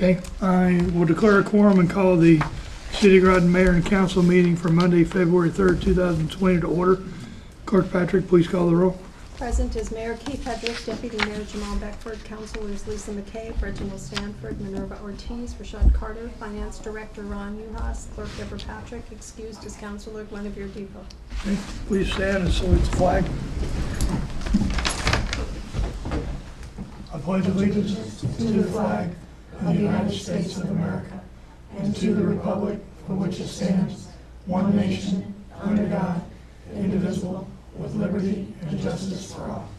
Okay, I will declare a quorum and call the City of Groton Mayor and Council meeting for Monday, February 3rd, 2020 to order. Clerk Patrick, please call the roll. Present is Mayor Keith Hedrick, Deputy Mayor Jamal Beckford, Councilors Lisa McKay, Reginald Stanford, Minerva Ortiz, Rashad Carter, Finance Director Ron Uhas, Clerk Deborah Patrick, excused as Councilor Guinevere Depot. Okay, please stand and salute the flag. I pledge allegiance to the flag of the United States of America and to the republic for which it stands, one nation, under God, indivisible, with liberty and justice for all.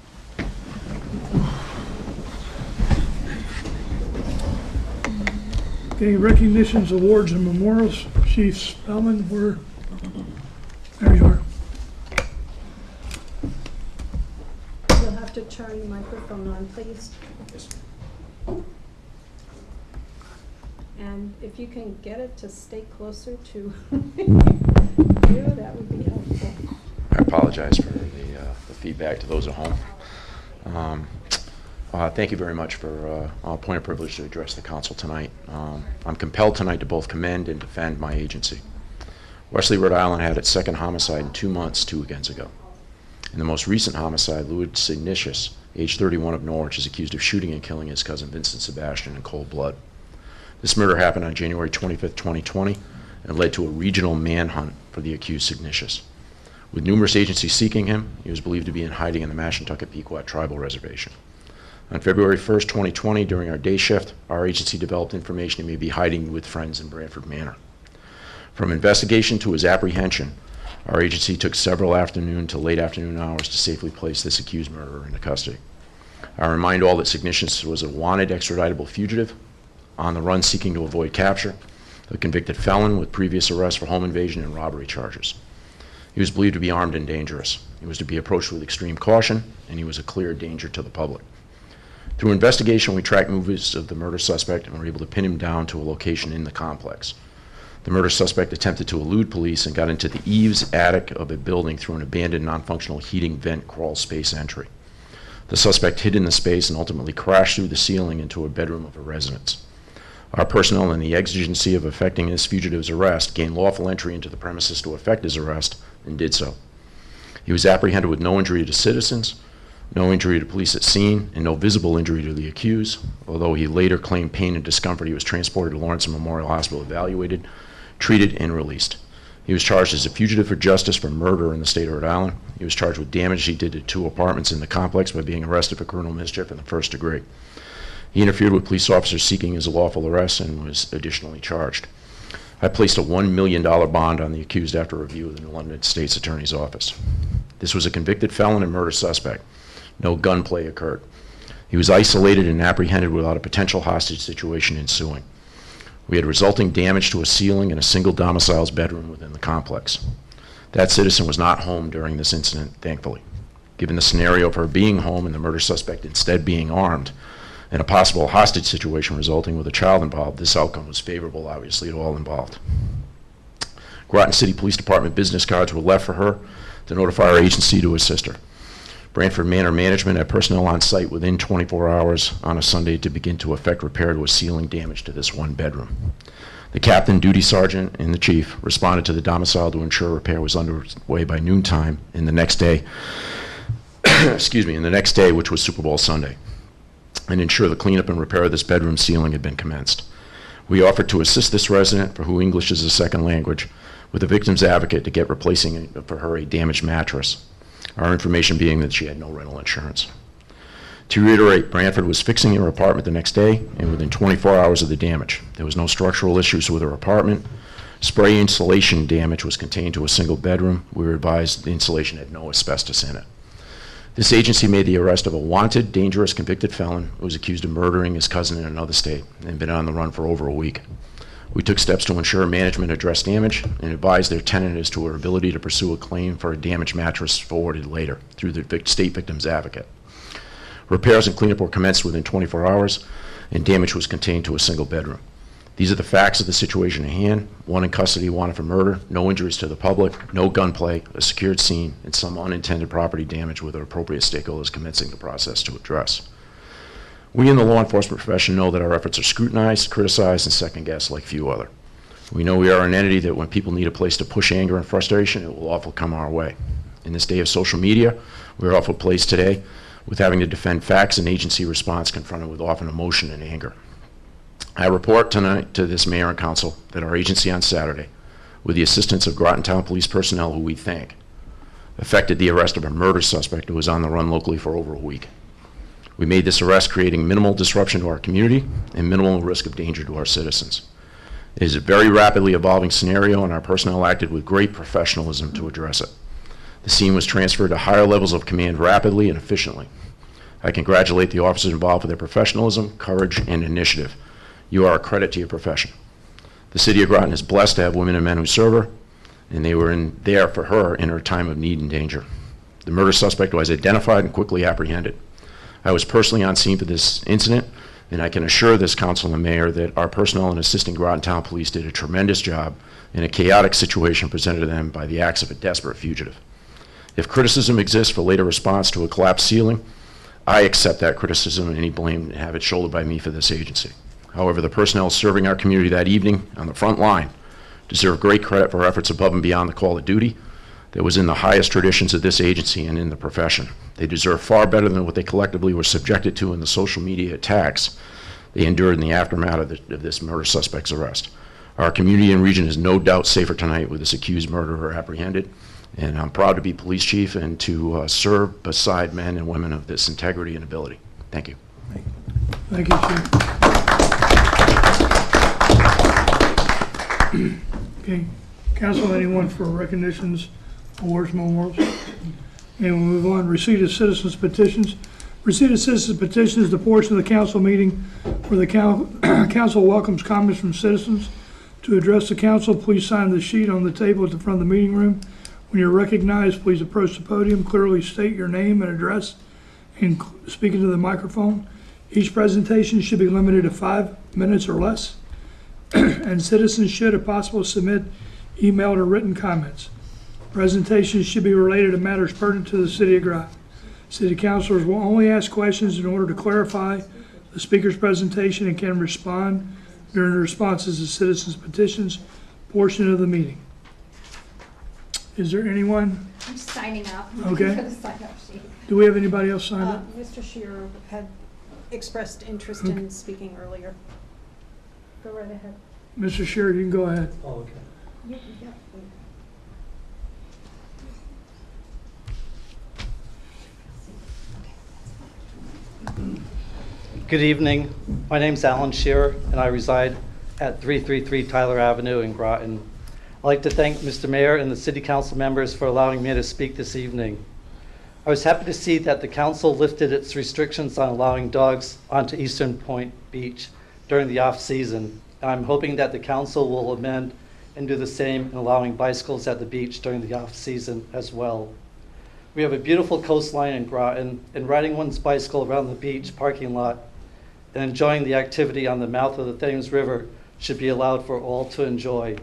Okay, recognitions, awards, and memorials. Chief Spellman, there you are. You'll have to turn your microphone on, please. And if you can get it to stay closer to you, that would be helpful. I apologize for the feedback to those at home. Thank you very much for a point of privilege to address the council tonight. I'm compelled tonight to both commend and defend my agency. Wesley, Rhode Island had its second homicide in 2 months 2 weekends ago. In the most recent homicide, Louis Ignatius, age 31 of Norwich, is accused of shooting and killing his cousin Vincent Sebastian in cold blood. This murder happened on January 25th, 2020, and led to a regional manhunt for the accused Ignatius. With numerous agencies seeking him, he was believed to be in hiding in the Mashantucket Pequot Tribal Reservation. On February 1st, 2020, during our day shift, our agency developed information he may be hiding with friends in Branford Manor. From investigation to his apprehension, our agency took several afternoon to late afternoon hours to safely place this accused murderer into custody. I remind all that Ignatius was a wanted extraditable fugitive, on the run seeking to avoid capture, a convicted felon with previous arrests for home invasion and robbery charges. He was believed to be armed and dangerous. He was to be approached with extreme caution, and he was a clear danger to the public. Through investigation, we tracked movements of the murder suspect and were able to pin him down to a location in the complex. The murder suspect attempted to elude police and got into the eaves attic of a building through an abandoned non-functional heating vent crawl space entry. The suspect hid in the space and ultimately crashed through the ceiling into a bedroom of a residence. Our personnel, in the exigency of effecting this fugitive's arrest, gained lawful entry into the premises to effect his arrest and did so. He was apprehended with no injury to citizens, no injury to police at scene, and no visible injury to the accused. Although he later claimed pain and discomfort, he was transported to Lawrence Memorial Hospital, evaluated, treated, and released. He was charged as a fugitive for justice for murder in the state of Rhode Island. He was charged with damage he did to 2 apartments in the complex by being arrested for criminal mischief in the first degree. He interfered with police officers seeking his lawful arrest and was additionally charged. I placed a $1 million bond on the accused after review of the New London State's Attorney's Office. This was a convicted felon and murder suspect. No gunplay occurred. He was isolated and apprehended without a potential hostage situation ensuing. We had resulting damage to a ceiling in a single domicile's bedroom within the complex. That citizen was not home during this incident, thankfully. Given the scenario of her being home and the murder suspect instead being armed, and a possible hostage situation resulting with a child involved, this outcome was favorable, obviously, to all involved. Groton City Police Department business cards were left for her to notify our agency to assist her. Branford Manor Management had personnel on site within 24 hours on a Sunday to begin to effect repair to a ceiling damage to this one bedroom. The captain, duty sergeant, and the chief responded to the domicile to ensure repair was underway by noontime in the next day, which was Super Bowl Sunday, and ensure the cleanup and repair of this bedroom ceiling had been commenced. We offered to assist this resident, for who English is a second language, with the victim's advocate to get replacing for her a damaged mattress, our information being that she had no rental insurance. To reiterate, Branford was fixing her apartment the next day and within 24 hours of the damage. There was no structural issues with her apartment. Spray insulation damage was contained to a single bedroom. We were advised the insulation had no asbestos in it. This agency made the arrest of a wanted, dangerous, convicted felon who was accused of murdering his cousin in another state and been on the run for over a week. We took steps to ensure management addressed damage and advised their tenant as to her ability to pursue a claim for a damaged mattress forwarded later through the state victim's advocate. Repairs and cleanup were commenced within 24 hours, and damage was contained to a single bedroom. These are the facts of the situation at hand. One in custody wanted for murder, no injuries to the public, no gunplay, a secured scene, and some unintended property damage with the appropriate stakeholders commencing the process to address. We in the law enforcement profession know that our efforts are scrutinized, criticized, and second-guessed like few other. We know we are an entity that when people need a place to push anger and frustration, it will often come our way. In this day of social media, we are awful placed today with having to defend facts and agency response confronted with often emotion and anger. I report tonight to this mayor and council that our agency on Saturday, with the assistance of Groton Town Police personnel who we thank, effected the arrest of a murder suspect who was on the run locally for over a week. We made this arrest creating minimal disruption to our community and minimal risk of danger to our citizens. It is a very rapidly evolving scenario, and our personnel acted with great professionalism to address it. The scene was transferred to higher levels of command rapidly and efficiently. I congratulate the officers involved for their professionalism, courage, and initiative. You are a credit to your profession. The city of Groton is blessed to have women and men who serve her, and they were there for her in her time of need and danger. The murder suspect was identified and quickly apprehended. I was personally on scene for this incident, and I can assure this council and mayor that our personnel and assisting Groton Town Police did a tremendous job in a chaotic situation presented to them by the acts of a desperate fugitive. If criticism exists for later response to a collapsed ceiling, I accept that criticism and any blame and have it shouldered by me for this agency. However, the personnel serving our community that evening on the front line deserve great credit for efforts above and beyond the call of duty that was in the highest traditions of this agency and in the profession. They deserve far better than what they collectively were subjected to in the social media attacks they endured in the aftermath of this murder suspect's arrest. Our community and region is no doubt safer tonight with this accused murderer apprehended, and I'm proud to be police chief and to serve beside men and women of this integrity and ability. Thank you. Thank you, Chief. Okay, council, anyone for recognitions, awards, memorials? And we'll move on. Receipt of citizens petitions. Receipt of citizens petitions is the portion of the council meeting where the council welcomes comments from citizens. To address the council, please sign the sheet on the table at the front of the meeting room. When you're recognized, please approach the podium, clearly state your name and address, and speak into the microphone. Each presentation should be limited to 5 minutes or less, and citizens should, if possible, submit emailed or written comments. Presentations should be related to matters pertinent to the city of Groton. City councilors will only ask questions in order to clarify the speaker's presentation and can respond during the responses to citizens petitions portion of the meeting. Is there anyone? I'm signing up. Okay. For the sign-up sheet. Do we have anybody else signed up? Mr. Shearer had expressed interest in speaking earlier. Go right ahead. Mr. Shearer, you can go ahead. Oh, okay. Yeah. Good evening. My name's Alan Shearer, and I reside at 333 Tyler Avenue in Groton. I'd like to thank Mr. Mayor and the City Council members for allowing me to speak this evening. I was happy to see that the council lifted its restrictions on allowing dogs onto Eastern Point Beach during the off-season. I'm hoping that the council will amend and do the same in allowing bicycles at the beach during the off-season as well. We have a beautiful coastline in Groton, and riding one's bicycle around the beach parking lot and enjoying the activity on the mouth of the Thames River should be allowed for all to enjoy.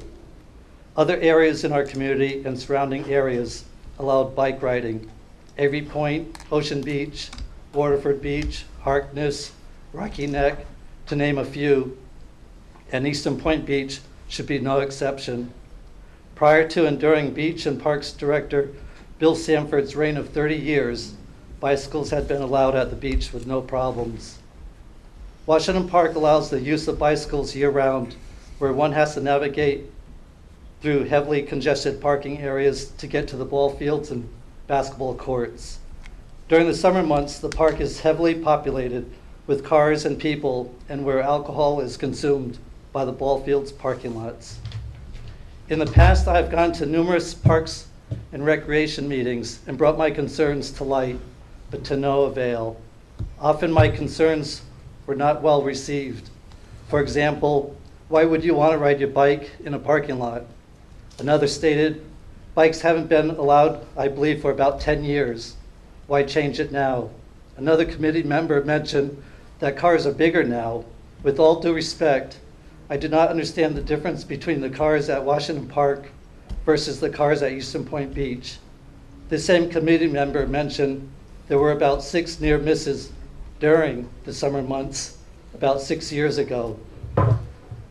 Other areas in our community and surrounding areas allowed bike riding. Avery Point, Ocean Beach, Waterford Beach, Harkness, Rocky Neck, to name a few, and Eastern Point Beach should be no exception. Prior to and during Beach and Parks Director Bill Sanford's reign of 30 years, bicycles had been allowed at the beach with no problems. Washington Park allows the use of bicycles year-round, where one has to navigate through heavily congested parking areas to get to the ball fields and basketball courts. During the summer months, the park is heavily populated with cars and people, and where alcohol is consumed by the ball fields parking lots. In the past, I have gone to numerous parks and recreation meetings and brought my concerns to light, but to no avail. Often my concerns were not well received. For example, why would you want to ride your bike in a parking lot? Another stated, bikes haven't been allowed, I believe, for about 10 years. Why change it now? Another committee member mentioned that cars are bigger now. With all due respect, I do not understand the difference between the cars at Washington Park versus the cars at Eastern Point Beach. The same committee member mentioned there were about 6 near misses during the summer months about 6 years ago.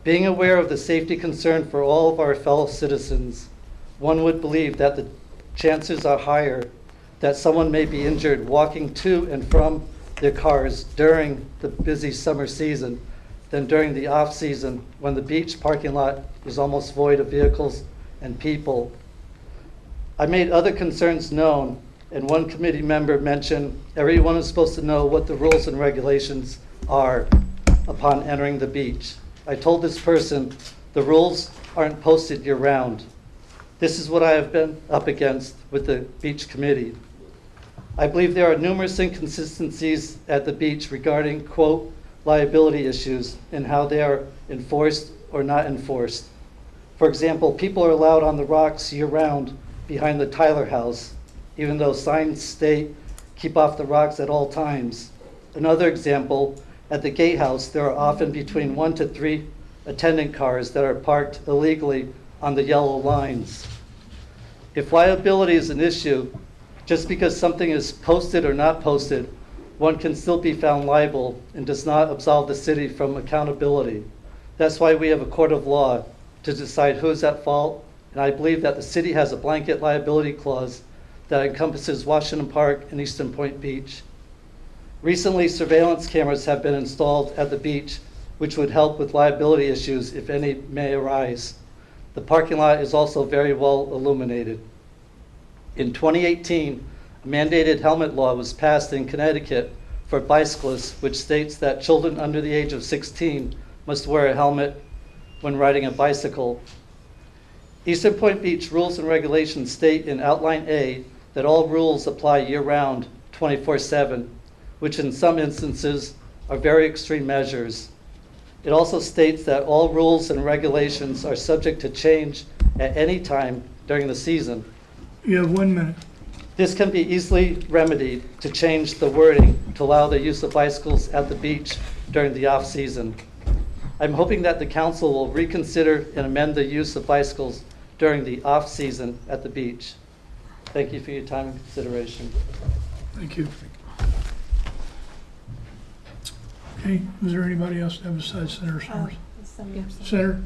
Being aware of the safety concern for all of our fellow citizens, one would believe that the chances are higher that someone may be injured walking to and from their cars during the busy summer season than during the off-season when the beach parking lot is almost void of vehicles and people. I made other concerns known, and one committee member mentioned everyone is supposed to know what the rules and regulations are upon entering the beach. I told this person the rules aren't posted year-round. This is what I have been up against with the beach committee. I believe there are numerous inconsistencies at the beach regarding, quote, liability issues and how they are enforced or not enforced. For example, people are allowed on the rocks year-round behind the Tyler House, even though signs state keep off the rocks at all times. Another example, at the gatehouse, there are often between 1 to 3 attendant cars that are parked illegally on the yellow lines. If liability is an issue, just because something is posted or not posted, one can still be found liable and does not absolve the city from accountability. That's why we have a court of law to decide who is at fault, and I believe that the city has a blanket liability clause that encompasses Washington Park and Eastern Point Beach. Recently, surveillance cameras have been installed at the beach, which would help with liability issues if any may arise. The parking lot is also very well illuminated. In 2018, a mandated helmet law was passed in Connecticut for bicyclists, which states that children under the age of 16 must wear a helmet when riding a bicycle. Eastern Point Beach rules and regulations state in Outline A that all rules apply year-round, 24/7, which in some instances are very extreme measures. It also states that all rules and regulations are subject to change at any time during the season. You have 1 minute. This can be easily remedied to change the wording to allow the use of bicycles at the beach during the off-season. I'm hoping that the council will reconsider and amend the use of bicycles during the off-season at the beach. Thank you for your time and consideration. Thank you. Okay, is there anybody else besides Senator Summers? Senator?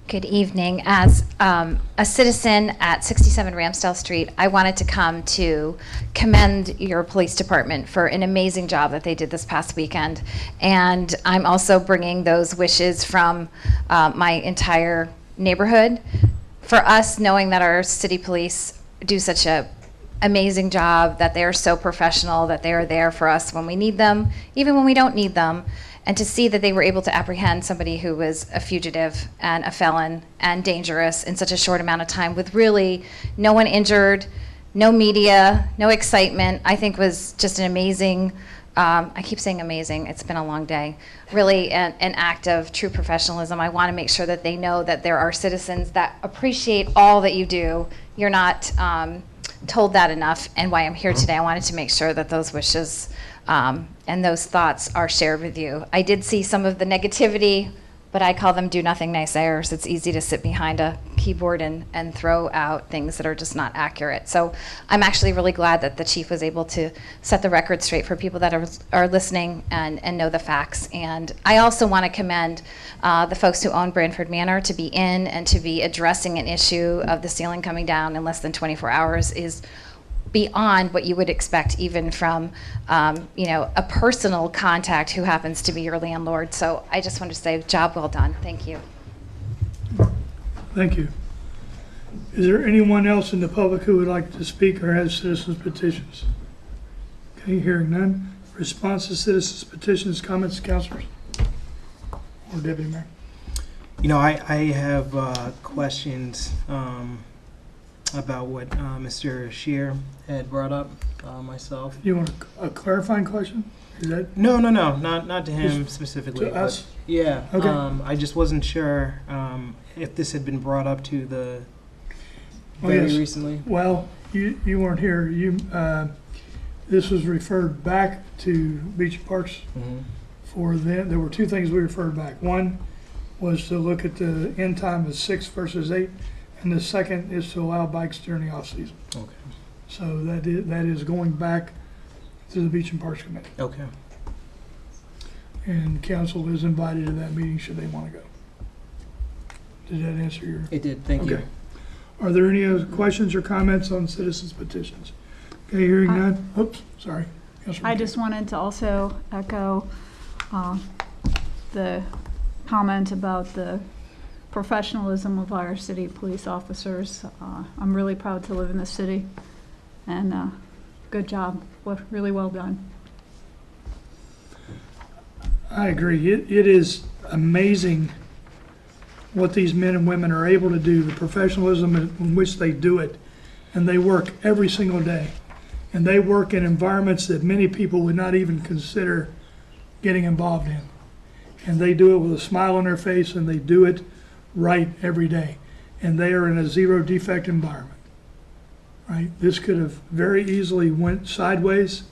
Good evening. As a citizen at 67 Ramsdale Street, I wanted to come to commend your police department for an amazing job that they did this past weekend. And I'm also bringing those wishes from my entire neighborhood. For us, knowing that our city police do such a amazing job, that they are so professional, that they are there for us when we need them, even when we don't need them, and to see that they were able to apprehend somebody who was a fugitive and a felon and dangerous in such a short amount of time with really no one injured, no media, no excitement, I think was just an amazing, I keep saying amazing, it's been a long day, really an act of true professionalism. I want to make sure that they know that there are citizens that appreciate all that you do. You're not told that enough, and why I'm here today, I wanted to make sure that those wishes and those thoughts are shared with you. I did see some of the negativity, but I call them do-nothing naysayers. It's easy to sit behind a keyboard and throw out things that are just not accurate. So I'm actually really glad that the chief was able to set the record straight for people that are listening and know the facts. And I also want to commend the folks who own Branford Manor to be in and to be addressing an issue of the ceiling coming down in less than 24 hours is beyond what you would expect even from a personal contact who happens to be your landlord. So I just want to say, job well done. Thank you. Thank you. Is there anyone else in the public who would like to speak or has citizens petitions? Okay, hearing none. Response to citizens petitions, comments, councilors? Or Deputy Mayor? I have questions about what Mr. Scheer had brought up myself. You want a clarifying question? Is that No, not to him specifically. to us? But yeah. Okay. I just wasn't sure if this had been brought up to the Oh, very yes. recently. Well, you weren't here. This was referred back to Beach Parks Mm-hmm. for them. There were two things we referred back. One was to look at the end time of 6 versus 8, and the second is to allow bikes during the off season. Okay. So that is going back to the Beach and Parks Committee. Okay. And council is invited to that meeting should they want to go. Did that answer your? It did, thank you. Okay. Are there any other questions or comments on citizens petitions? Okay, hearing none. Oops, sorry. Councilor I McKay. just wanted to also echo the comment about the professionalism of our city police officers. I'm really proud to live in this city, and good job, really well done. I agree. It is amazing what these men and women are able to do, the professionalism in which they do it. And they work every single day. And they work in environments that many people would not even consider getting involved in. And they do it with a smile on their face, and they do it right every day. And they are in a zero defect environment. Right? This could have very easily went sideways,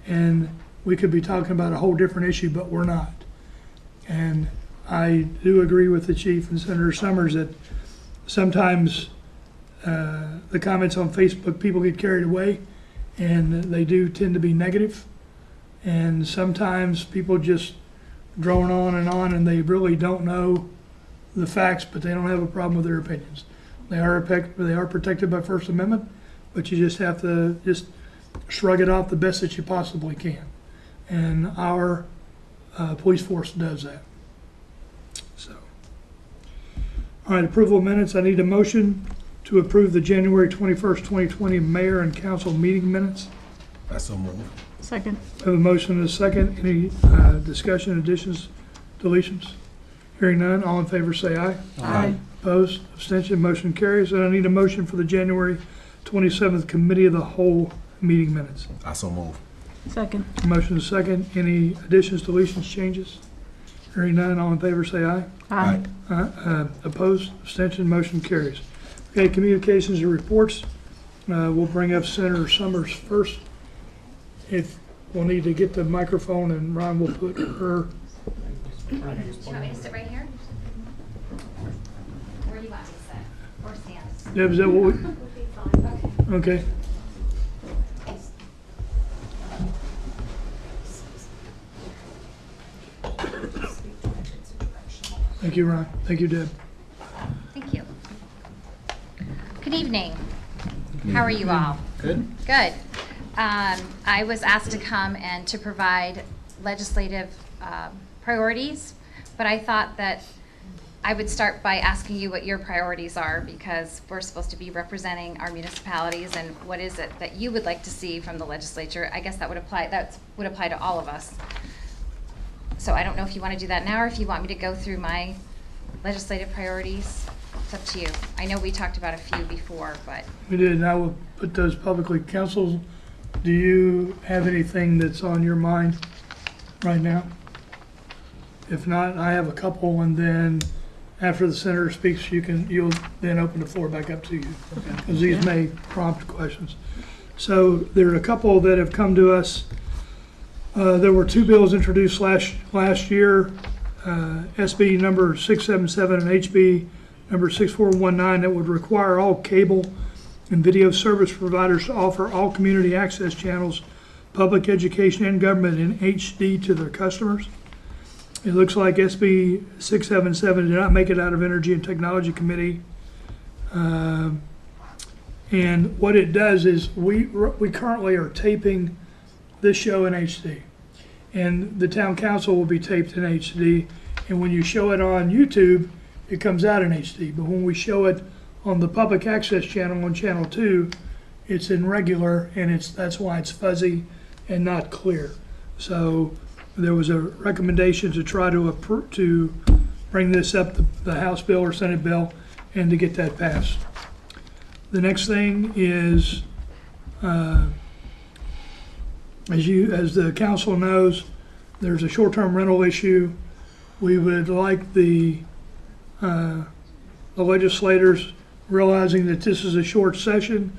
and we could be talking about a whole different issue, but we're not. And I do agree with the chief and Senator Summers that sometimes the comments on Facebook, people get carried away, and they do tend to be negative. And sometimes people just drone on, and they really don't know the facts, but they don't have a problem with their opinions. They are protected by First Amendment, but you just have to just shrug it off the best that you possibly can. And our police force does that. So, all right, approval of minutes. I need a motion to approve the January 21st, 2020 mayor and council meeting minutes. I so move. Second. I have a motion and a second. Any discussion, additions, deletions? Hearing none, all in favor say aye. Aye. Opposed, abstention, motion carries. And I need a motion for the January 27th Committee of the Whole meeting minutes. I so move. Second. Motion is second. Any additions, deletions, changes? Hearing none, all in favor say aye. Aye. Opposed, abstention, motion carries. Okay, communications and reports. We'll bring up Senator Summers first. If we'll need to get the microphone, and Ron will put her. Do you want me to sit right here? Where do you want me to sit? Or stand? Deb, is that what we? Okay. Thank you, Ron. Thank you, Deb. Thank you. Good evening. How are you all? Good. Good. I was asked to come and to provide legislative priorities, but I thought that I would start by asking you what your priorities are, because we're supposed to be representing our municipalities, and what is it that you would like to see from the legislature? I guess that would apply to all of us. So I don't know if you want to do that now, or if you want me to go through my legislative priorities. It's up to you. I know we talked about a few before, but We did, and I will put those publicly. Council, do you have anything that's on your mind right now? If not, I have a couple, and then after the senator speaks, you'll then open the floor back up to you, because these may prompt questions. So there are a couple that have come to us. There were two bills introduced last year, SB number 677 and HB number 6419, that would require all cable and video service providers to offer all community access channels, public education and government in HD to their customers. It looks like SB 677 did not make it out of Energy and Technology Committee. And what it does is we currently are taping this show in HD. And the town council will be taped in HD. And when you show it on YouTube, it comes out in HD. But when we show it on the public access channel on channel 2, it's in regular, and that's why it's fuzzy and not clear. So there was a recommendation to try to bring this up, the House bill or Senate bill, and to get that passed. The next thing is, as the council knows, there's a short-term rental issue. We would like the legislators, realizing that this is a short session,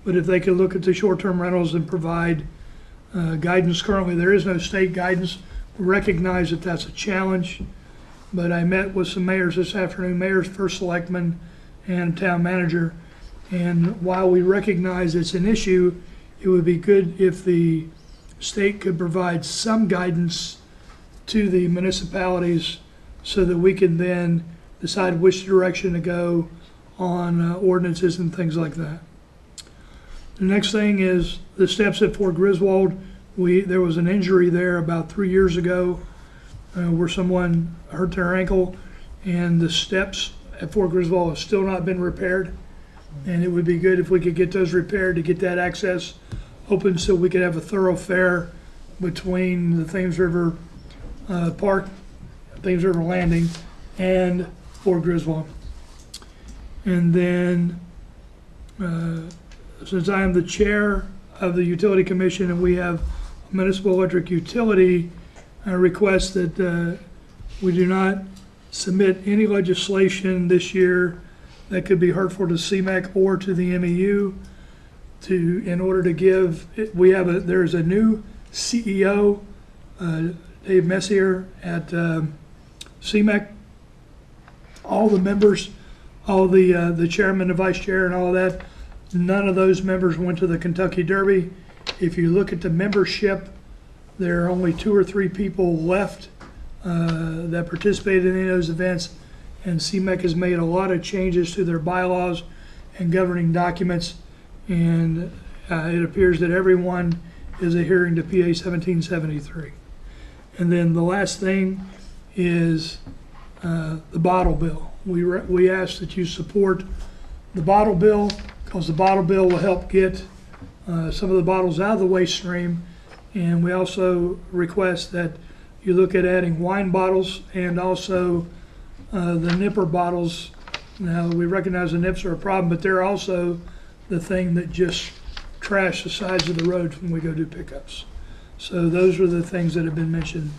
but if they could look at the short-term rentals and provide guidance. Currently, there is no state guidance. We recognize that that's a challenge, but I met with some mayors this afternoon, mayors, first selectman, and town manager. And while we recognize it's an issue, it would be good if the state could provide some guidance to the municipalities so that we can then decide which direction to go on ordinances and things like that. The next thing is the steps at Fort Griswold. There was an injury there about 3 years ago where someone hurt their ankle, and the steps at Fort Griswold have still not been repaired. And it would be good if we could get those repaired to get that access open so we could have a thoroughfare between the Thames River Park, Thames River Landing, and Fort Griswold. And then, since I am the chair of the Utility Commission and we have a municipal electric utility, I request that we do not submit any legislation this year that could be hurtful to CMAQ or to the MEU in order to give, there's a new CEO, Dave Messier at CMAQ. All the members, all the chairman, the vice chair, and all of that, none of those members went to the Kentucky Derby. If you look at the membership, there are only 2 or 3 people left that participated in any of those events, and CMEC has made a lot of changes to their bylaws and governing documents, and it appears that everyone is adhering to PA 1773. And then the last thing is the bottle bill. We ask that you support the bottle bill because the bottle bill will help get some of the bottles out of the waste stream, and we also request that you look at adding wine bottles and also the nipper bottles. Now, we recognize the nips are a problem, but they're also the thing that just trash the sides of the road when we go do pickups. So those are the things that have been mentioned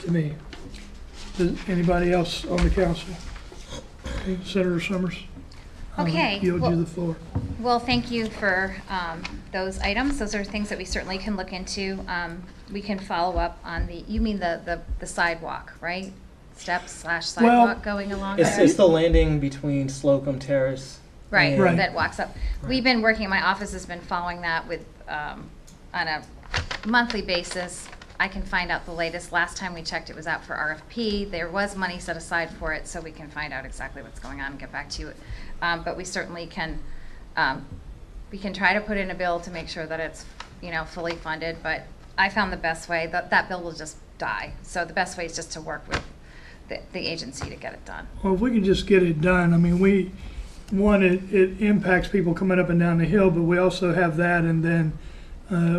to me. Does anybody else on the council? Okay, Senator Summers. Okay, I'll yield well- you the floor. Well, thank you for those items. Those are things that we certainly can look into. We can follow up on you mean the sidewalk, right? Steps/sidewalk going along there? It's the landing between Slocum Terrace. Right, Right. that walks up. We've been working, my office has been following that with, on a monthly basis. I can find out the latest. Last time we checked, it was out for RFP. There was money set aside for it, so we can find out exactly what's going on and get back to you. But we certainly can, we can try to put in a bill to make sure that it's, fully funded. But I found the best way, that bill will just die. So the best way is just to work with the agency to get it done. Well, if we can just get it done, I mean, it impacts people coming up and down the hill, but we also have that, and then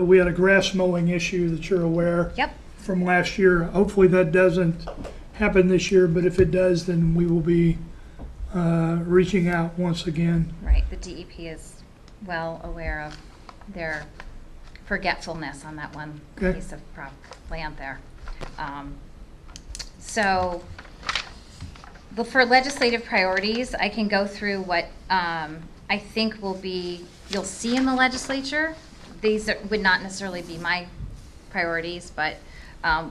we had a grass mowing issue that you're aware Yep. from last year. Hopefully that doesn't happen this year, but if it does, then we will be reaching out once again. Right, the DEP is well aware of their forgetfulness on that one Okay. piece of land there. So, for legislative priorities, I can go through what I think you'll see in the legislature. These would not necessarily be my priorities, but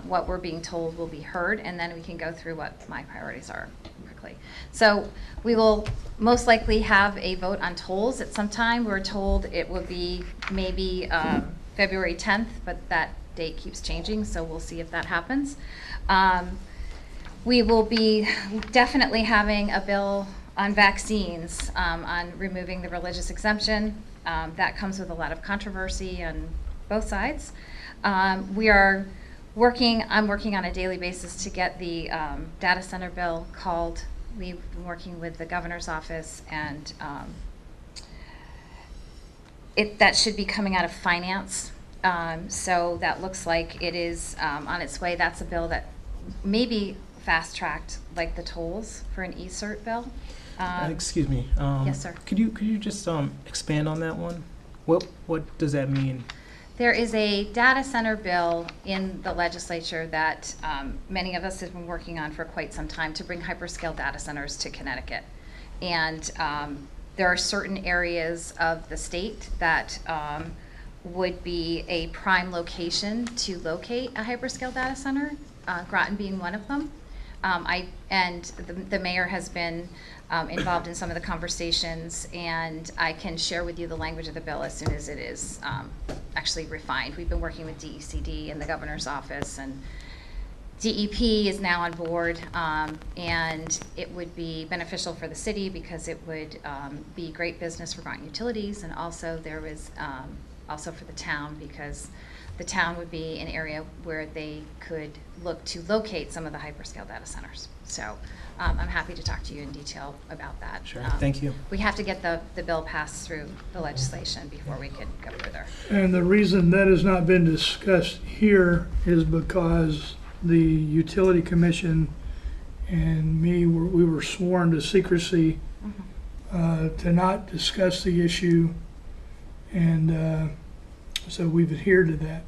what we're being told will be heard, and then we can go through what my priorities are quickly. So we will most likely have a vote on tolls at some time. We're told it will be maybe February 10th, but that date keeps changing, so we'll see if that happens. We will be definitely having a bill on vaccines, on removing the religious exemption. That comes with a lot of controversy on both sides. I'm working on a daily basis to get the data center bill called. We've been working with the governor's office, and that should be coming out of finance. So that looks like it is on its way. That's a bill that may be fast-tracked, like the tolls for an e-cert bill. Excuse me. Yes, sir. Could you just expand on that one? What does that mean? There is a data center bill in the legislature that many of us have been working on for quite some time to bring hyperscale data centers to Connecticut. And there are certain areas of the state that would be a prime location to locate a hyperscale data center, Groton being one of them. The mayor has been involved in some of the conversations, and I can share with you the language of the bill as soon as it is actually refined. We've been working with DECD and the governor's office, and DEP is now on board, and it would be beneficial for the city because it would be great business for Groton Utilities, and also there was also for the town, because the town would be an area where they could look to locate some of the hyperscale data centers. So I'm happy to talk to you in detail about that. Sure, thank you. We have to get the bill passed through the legislation before we can go further. And the reason that has not been discussed here is because the Utility Commission and me, we were sworn to secrecy to not discuss the issue, and so we've adhered to that.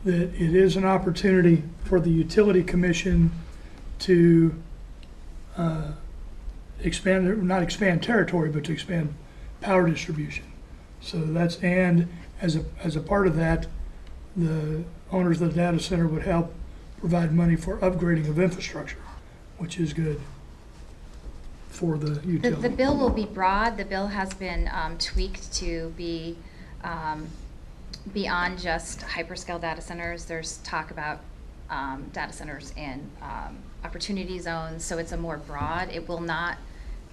That it is an opportunity for the Utility Commission to expand, not expand territory, but to expand power distribution. So that's, and as a part of that, the owners of the data center would help provide money for upgrading of infrastructure, which is good for the utility. The bill will be broad. The bill has been tweaked to be beyond just hyperscale data centers. There's talk about data centers in opportunity zones, so it's a more broad. It will not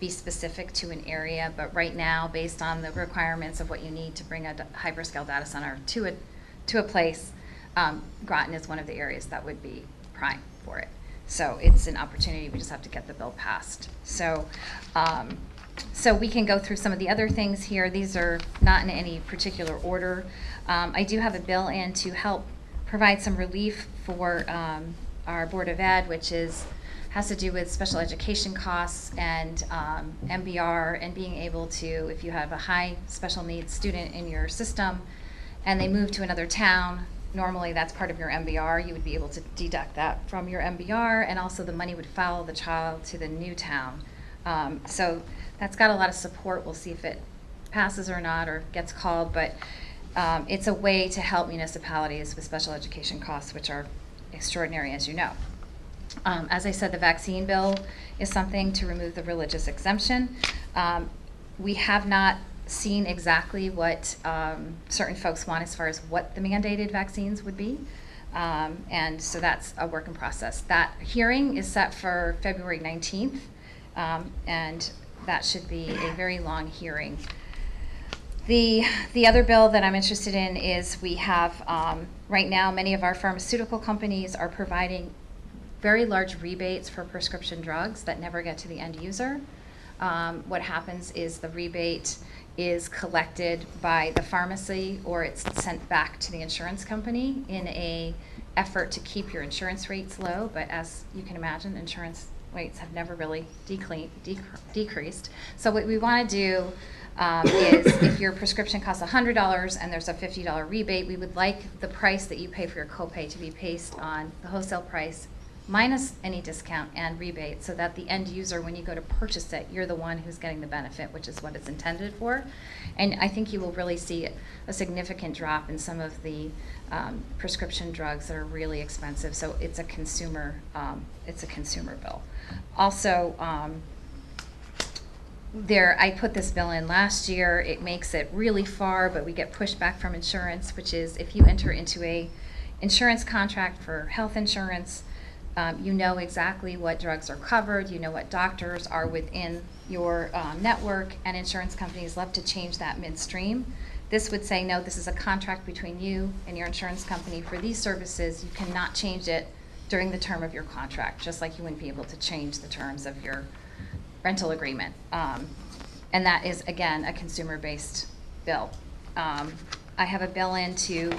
be specific to an area, but right now, based on the requirements of what you need to bring a hyperscale data center to a place, Groton is one of the areas that would be prime for it. So it's an opportunity. We just have to get the bill passed. So we can go through some of the other things here. These are not in any particular order. I do have a bill in to help provide some relief for our Board of Ed, which has to do with special education costs and MBR, and being able to, if you have a high special needs student in your system and they move to another town, normally that's part of your MBR. You would be able to deduct that from your MBR, and also the money would follow the child to the new town. So that's got a lot of support. We'll see if it passes or not, or gets called, but it's a way to help municipalities with special education costs, which are extraordinary, as you know. As I said, the vaccine bill is something to remove the religious exemption. We have not seen exactly what certain folks want as far as what the mandated vaccines would be. And so that's a work in process. That hearing is set for February 19th, and that should be a very long hearing. The other bill that I'm interested in is we have, right now, many of our pharmaceutical companies are providing very large rebates for prescription drugs that never get to the end user. What happens is the rebate is collected by the pharmacy, or it's sent back to the insurance company in a effort to keep your insurance rates low. But as you can imagine, insurance rates have never really decreased. So what we want to do is, if your prescription costs $100 and there's a $50 rebate, we would like the price that you pay for your copay to be based on the wholesale price minus any discount and rebate, so that the end user, when you go to purchase it, you're the one who's getting the benefit, which is what it's intended for. And I think you will really see a significant drop in some of the prescription drugs that are really expensive. So it's a consumer bill. Also, I put this bill in last year. It makes it really far, but we get pushback from insurance, which is if you enter into a insurance contract for health insurance, you know exactly what drugs are covered, you know what doctors are within your network, and insurance companies love to change that midstream. This would say, no, this is a contract between you and your insurance company for these services. You cannot change it during the term of your contract, just like you wouldn't be able to change the terms of your rental agreement. And that is, again, a consumer-based bill. I have a bill in to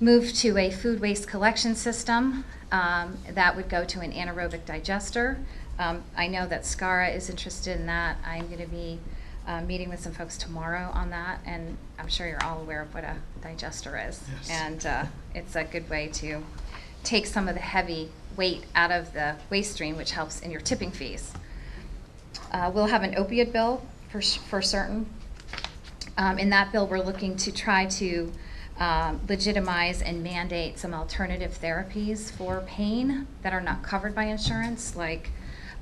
move to a food waste collection system. That would go to an anaerobic digester. I know that SCARA is interested in that. I'm going to be meeting with some folks tomorrow on that, and I'm sure you're all aware of what a digester is. Yes. And it's a good way to take some of the heavy weight out of the waste stream, which helps in your tipping fees. We'll have an opioid bill for certain. In that bill, we're looking to try to legitimize and mandate some alternative therapies for pain that are not covered by insurance, like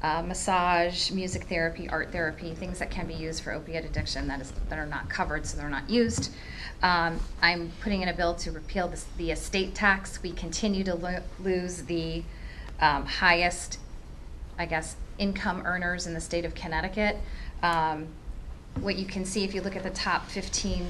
massage, music therapy, art therapy, things that can be used for opiate addiction that are not covered, so they're not used. I'm putting in a bill to repeal the estate tax. We continue to lose the highest, I guess, income earners in the state of Connecticut. What you can see if you look at the top 15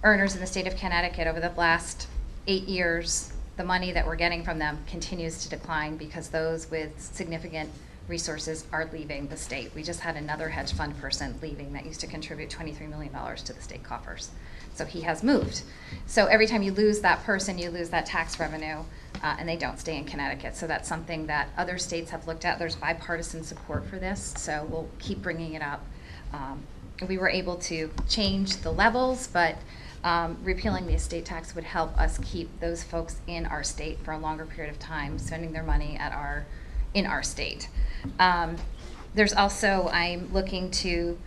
earners in the state of Connecticut over the last 8 years, the money that we're getting from them continues to decline because those with significant resources are leaving the state. We just had another hedge fund person leaving that used to contribute $23 million to the state coffers. So he has moved. So every time you lose that person, you lose that tax revenue, and they don't stay in Connecticut. So that's something that other states have looked at. There's bipartisan support for this, so we'll keep bringing it up. We were able to change the levels, but repealing the estate tax would help us keep those folks in our state for a longer period of time, spending their money in our state. There's also, I'm looking to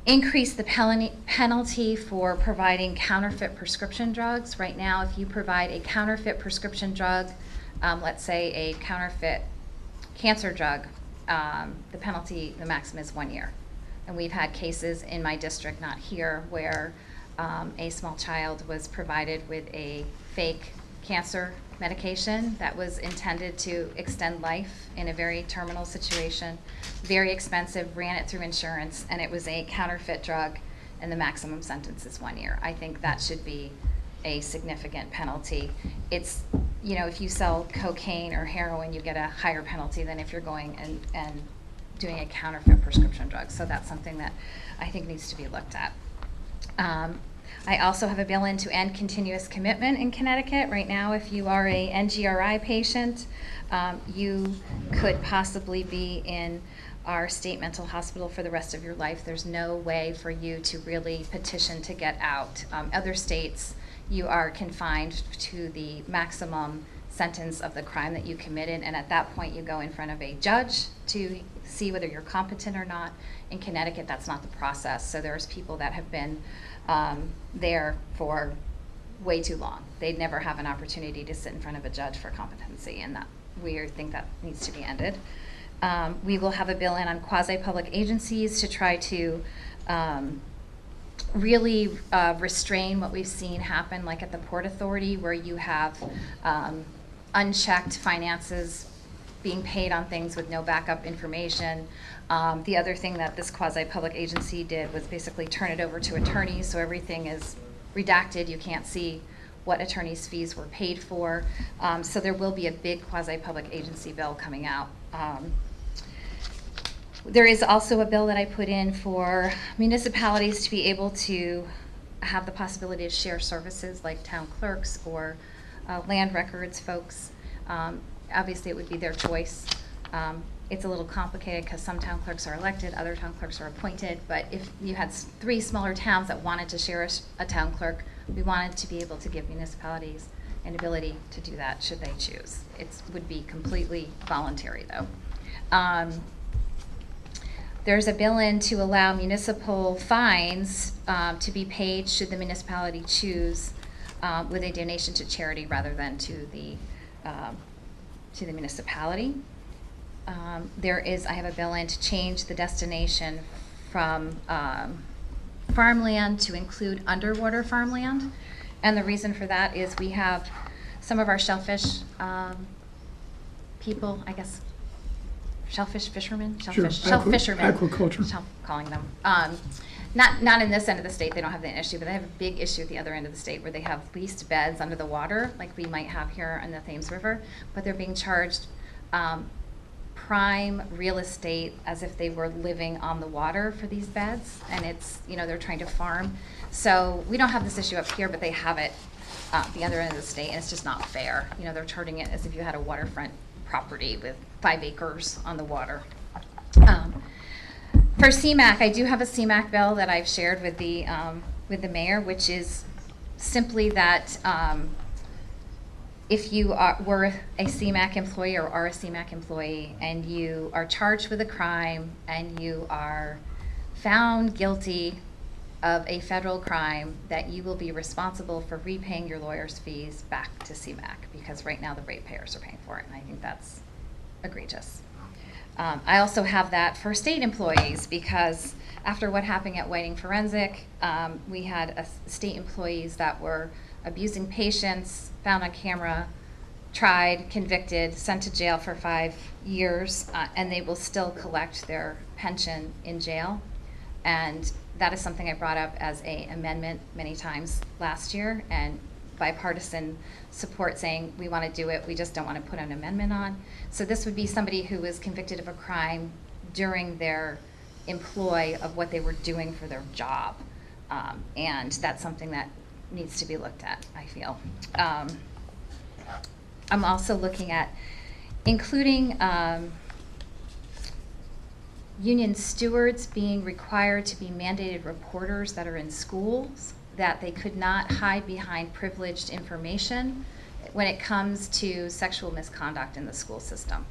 increase the penalty for providing counterfeit prescription drugs. Right now, if you provide a counterfeit prescription drug, let's say a counterfeit cancer drug, the penalty, the maximum is 1 year. And we've had cases in my district, not here, where a small child was provided with a fake cancer medication that was intended to extend life in a very terminal situation, very expensive, ran it through insurance, and it was a counterfeit drug, and the maximum sentence is 1 year. I think that should be a significant penalty. It's, you know, if you sell cocaine or heroin, you get a higher penalty than if you're going and doing a counterfeit prescription drug. So that's something that I think needs to be looked at. I also have a bill in to end continuous commitment in Connecticut. Right now, if you are a NGRI patient, you could possibly be in our state mental hospital for the rest of your life. There's no way for you to really petition to get out. Other states, you are confined to the maximum sentence of the crime that you committed, and at that point you go in front of a judge to see whether you're competent or not. In Connecticut, that's not the process. So there's people that have been there for way too long. They'd never have an opportunity to sit in front of a judge for competency, and that we think that needs to be ended. We will have a bill in on quasi-public agencies to try to really restrain what we've seen happen, like at the Port Authority, where you have unchecked finances being paid on things with no backup information. The other thing that this quasi-public agency did was basically turn it over to attorneys, so everything is redacted. You can't see what attorneys' fees were paid for. So there will be a big quasi-public agency bill coming out. There is also a bill that I put in for municipalities to be able to have the possibility to share services like town clerks or land records folks. Obviously, it would be their choice. It's a little complicated because some town clerks are elected, other town clerks are appointed, but if you had 3 smaller towns that wanted to share a town clerk, we wanted to be able to give municipalities an ability to do that should they choose. It would be completely voluntary, though. There's a bill in to allow municipal fines to be paid should the municipality choose with a donation to charity rather than to the municipality. I have a bill in to change the destination from farmland to include underwater farmland. And the reason for that is we have some of our shellfish people, I guess, shellfish fishermen? Shell fishermen. Aquaculture. I'm calling them. Not in this end of the state, they don't have that issue, but they have a big issue at the other end of the state where they have leased beds under the water, like we might have here in the Thames River, but they're being charged prime real estate as if they were living on the water for these beds, and it's, you know, they're trying to farm. So we don't have this issue up here, but they have it the other end of the state, and it's just not fair. You know, they're charging it as if you had a waterfront property with 5 acres on the water. For CMAQ, I do have a CMAQ bill that I've shared with the mayor, which is simply that if you were a CMAQ employee or are a CMAQ employee and you are charged with a crime and you are found guilty of a federal crime that you will be responsible for repaying your lawyer's fees back to CMAQ, because right now the ratepayers are paying for it, and I think that's egregious. I also have that for state employees, because after what happened at Whiting Forensic, we had state employees that were abusing patients, found on camera, tried, convicted, sent to jail for 5 years, and they will still collect their pension in jail. And that is something I brought up as an amendment many times last year, and bipartisan support saying we want to do it, we just don't want to put an amendment on. So this would be somebody who was convicted of a crime during their employ of what they were doing for their job. And that's something that needs to be looked at, I feel. I'm also looking at including union stewards being required to be mandated reporters that are in schools, that they could not hide behind privileged information when it comes to sexual misconduct in the school system.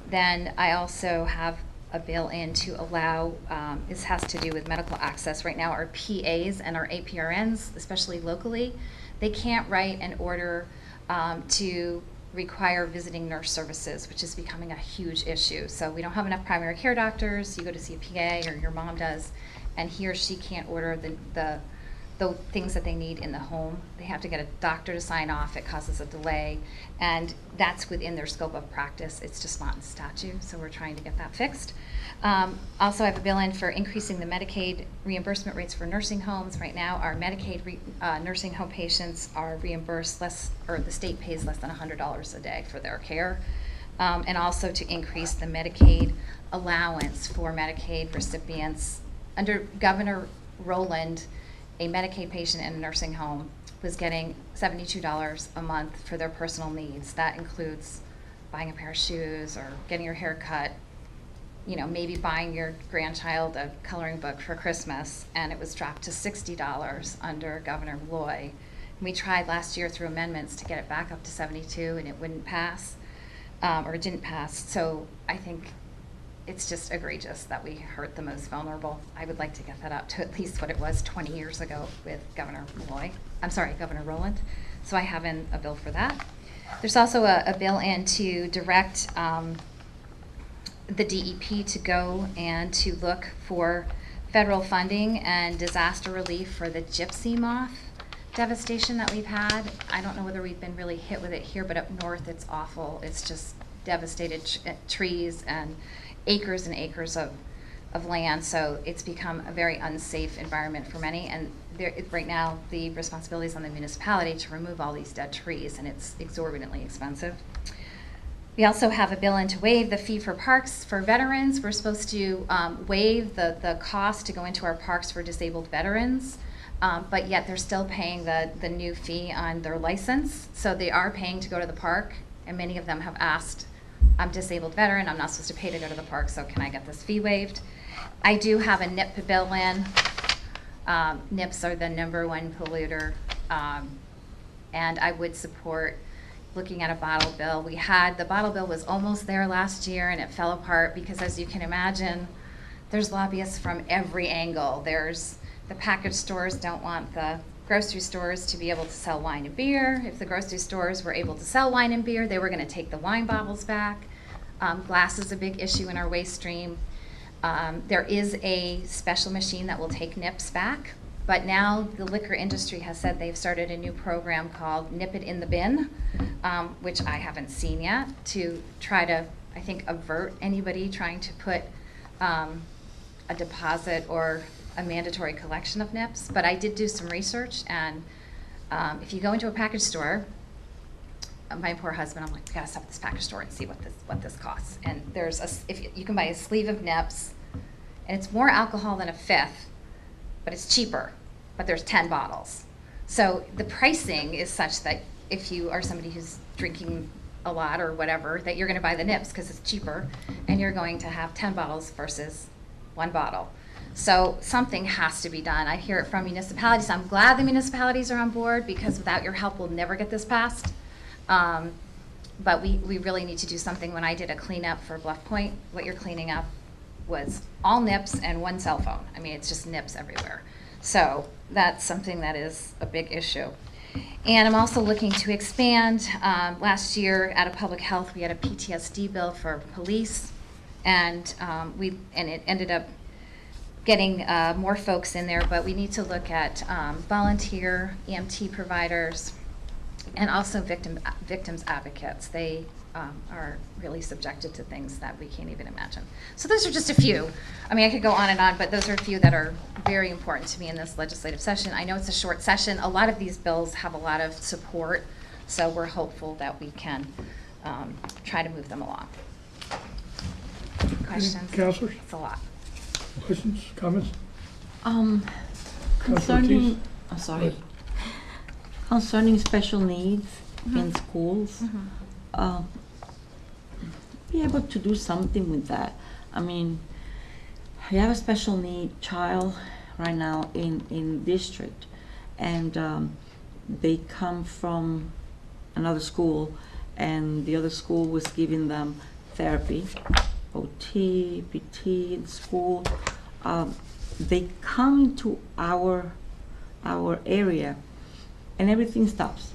Then I also have a bill in to allow, this has to do with medical access. Right now our PAs and our APRNs, especially locally, they can't write an order to require visiting nurse services, which is becoming a huge issue. So we don't have enough primary care doctors. You go to see a PA, or your mom does, and he or she can't order the things that they need in the home. They have to get a doctor to sign off. It causes a delay, and that's within their scope of practice. It's just not in statute, so we're trying to get that fixed. Also, I have a bill in for increasing the Medicaid reimbursement rates for nursing homes. Right now, our Medicaid nursing home patients are reimbursed less, or the state pays less than $100 a day for their care. And also to increase the Medicaid allowance for Medicaid recipients. Under Governor Rowland, a Medicaid patient in a nursing home was getting $72 a month for their personal needs. That includes buying a pair of shoes, or getting your hair cut, you know, maybe buying your grandchild a coloring book for Christmas, and it was dropped to $60 under Governor Loy. We tried last year through amendments to get it back up to 72, and it wouldn't pass, or it didn't pass. So I think it's just egregious that we hurt the most vulnerable. I would like to get that up to at least what it was 20 years ago with Governor Rowland. So I have in a bill for that. There's also a bill in to direct the DEP to go and to look for federal funding and disaster relief for the gypsy moth devastation that we've had. I don't know whether we've been really hit with it here, but up north it's awful. It's just devastated trees and acres of land, so it's become a very unsafe environment for many, and right now the responsibility is on the municipality to remove all these dead trees, and it's exorbitantly expensive. We also have a bill in to waive the fee for parks for veterans. We're supposed to waive the cost to go into our parks for disabled veterans, but yet they're still paying the new fee on their license, so they are paying to go to the park, and many of them have asked, I'm a disabled veteran, I'm not supposed to pay to go to the park, so can I get this fee waived? I do have a NIP bill in. NIPs are the #1 polluter, and I would support looking at a bottle bill. The bottle bill was almost there last year, and it fell apart because, as you can imagine, there's lobbyists from every angle. There's the package stores don't want the grocery stores to be able to sell wine and beer. If the grocery stores were able to sell wine and beer, they were going to take the wine bottles back. Glass is a big issue in our waste stream. There is a special machine that will take NIPs back, but now the liquor industry has said they've started a new program called Nip It in the Bin, which I haven't seen yet, to try to, I think, avert anybody trying to put a deposit or a mandatory collection of NIPs. But I did do some research, and if you go into a package store, my poor husband, I'm like, we gotta stop at this package store and see what this costs. And there's you can buy a sleeve of NIPs, and it's more alcohol than a fifth, but it's cheaper. But there's 10 bottles. So the pricing is such that if you are somebody who's drinking a lot or whatever, that you're going to buy the NIPs because it's cheaper, and you're going to have 10 bottles versus 1 bottle. So something has to be done. I hear it from municipalities. I'm glad the municipalities are on board, because without your help, we'll never get this passed. But we really need to do something. When I did a cleanup for Bluff Point, what you're cleaning up was all nips and one cell phone. I mean, it's just nips everywhere. So that's something that is a big issue. And I'm also looking to expand. Last year, out of public health, we had a PTSD bill for police, and it ended up getting more folks in there. But we need to look at volunteer EMT providers, and also victims advocates. They are really subjected to things that we can't even imagine. So those are just a few. I mean, I could go on and on, but those are a few that are very important to me in this legislative session. I know it's a short session. A lot of these bills have a lot of support, so we're hopeful that we can try to move them along. Questions? Councilors, It's a lot. questions, comments? Concerning, I'm Go sorry, ahead. concerning special needs in schools, be able to do something with that. I mean, you have a special need child right now in district, and they come from another school, and the other school was giving them therapy, OT, PT in school. They come to our area, and everything stops.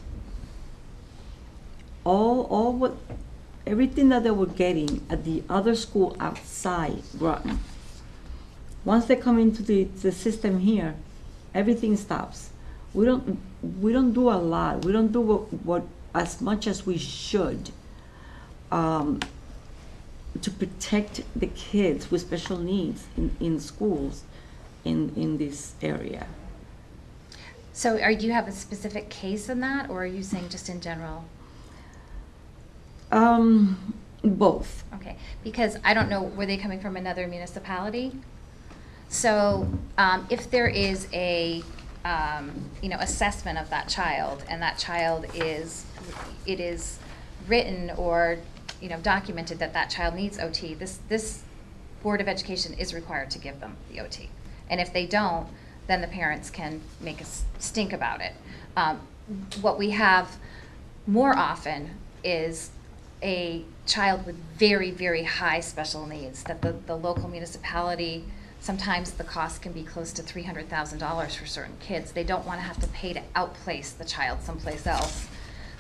Everything that they were getting at the other school outside Groton, once they come into the system here, everything stops. We don't do a lot. We don't do what as much as we should to protect the kids with special needs in schools in this area. So do you have a specific case in that, or are you saying just in general? Both. Okay, because I don't know, were they coming from another municipality? So if there is a, assessment of that child, and that child it is written or, documented that that child needs OT, this Board of Education is required to give them the OT. And if they don't, then the parents can make a stink about it. What we have more often is a child with very, very high special needs that the local municipality, sometimes the cost can be close to $300,000 for certain kids. They don't want to have to pay to outplace the child someplace else.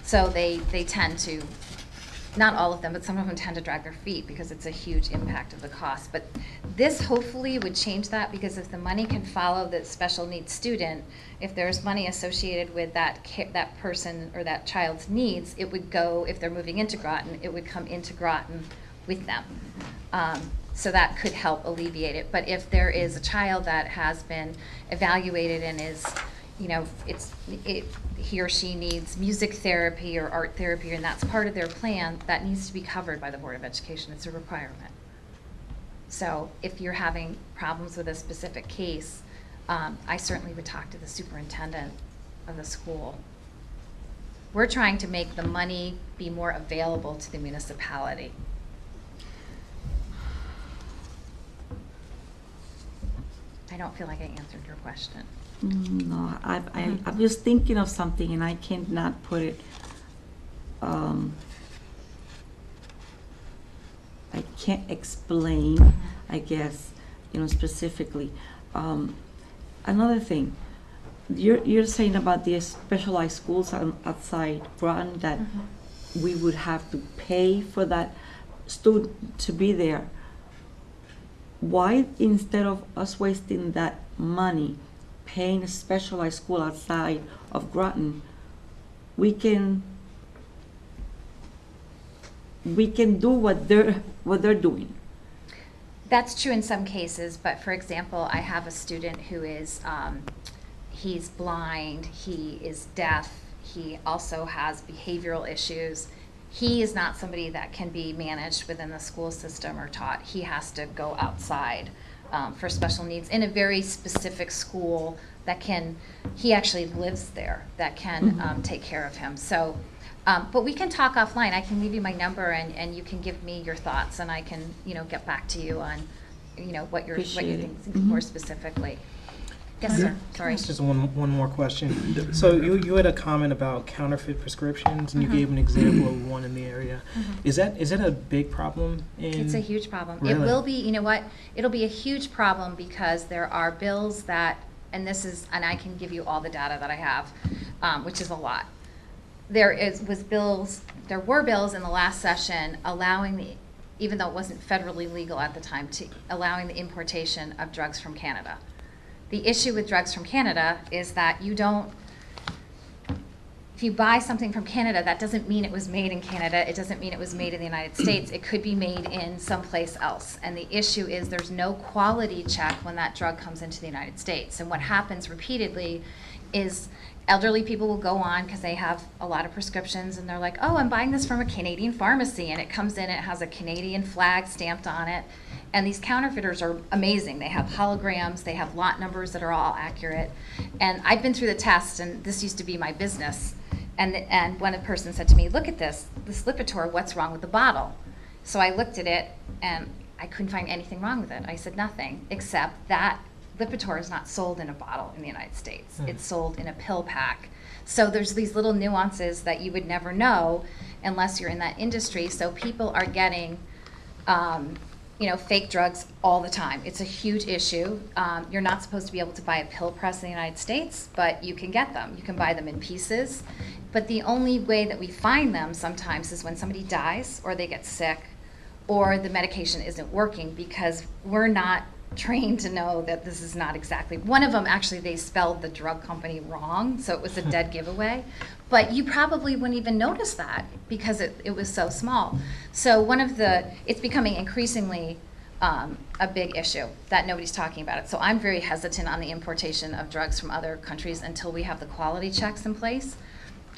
So they tend to, not all of them, but some of them tend to drag their feet because it's a huge impact of the cost. But this hopefully would change that, because if the money can follow the special needs student, if there's money associated with that person or that child's needs, it would go, if they're moving into Groton, it would come into Groton with them. So that could help alleviate it. But if there is a child that has been evaluated and is, he or she needs music therapy or art therapy, and that's part of their plan, that needs to be covered by the Board of Education. It's a requirement. So if you're having problems with a specific case, I certainly would talk to the superintendent of the school. We're trying to make the money be more available to the municipality. I don't feel like I answered your question. No, I'm just thinking of something and I cannot put it, I can't explain, I guess, specifically. Another thing, you're saying about the specialized schools outside Groton that we would have to pay for that student to be there. Why, instead of us wasting that money paying a specialized school outside of Groton, we can do what they're doing? That's true in some cases, but for example, I have a student who is, he's blind, he is deaf, he also has behavioral issues. He is not somebody that can be managed within the school system or taught. He has to go outside for special needs in a very specific school that can, he actually lives there, that can take care of him. So, but we can talk offline. I can leave you my number and you can give me your thoughts, and I can, get back to you on, what you're Appreciate it. thinking more specifically. Yes, sir, sorry. That's just one more question. So you had a comment about counterfeit prescriptions, and you gave an example of one in the area. Is that a big problem? It's a huge problem. Really? It will be, you know what, it'll be a huge problem because there are bills that, and I can give you all the data that I have, which is a lot. There were bills in the last session allowing even though it wasn't federally legal at the time, allowing the importation of drugs from Canada. The issue with drugs from Canada is that if you buy something from Canada, that doesn't mean it was made in Canada. It doesn't mean it was made in the United States. It could be made in someplace else. And the issue is there's no quality check when that drug comes into the United States. And what happens repeatedly is elderly people will go on because they have a lot of prescriptions and they're like, oh, I'm buying this from a Canadian pharmacy, and it comes in, it has a Canadian flag stamped on it. And these counterfeiters are amazing. They have holograms, they have lot numbers that are all accurate. And I've been through the test, and this used to be my business. And one person said to me, look at this Lipitor, what's wrong with the bottle? So I looked at it and I couldn't find anything wrong with it. I said nothing, except that Lipitor is not sold in a bottle in the United States. It's sold in a pill pack. So there's these little nuances that you would never know unless you're in that industry. So people are getting fake drugs all the time. It's a huge issue. You're not supposed to be able to buy a pill press in the United States, but you can get them. You can buy them in pieces. But the only way that we find them sometimes is when somebody dies or they get sick or the medication isn't working, because we're not trained to know that this is not exactly. One of them, actually, they spelled the drug company wrong, so it was a dead giveaway. But you probably wouldn't even notice that because it was so small. So it's becoming increasingly a big issue that nobody's talking about it. So I'm very hesitant on the importation of drugs from other countries until we have the quality checks in place.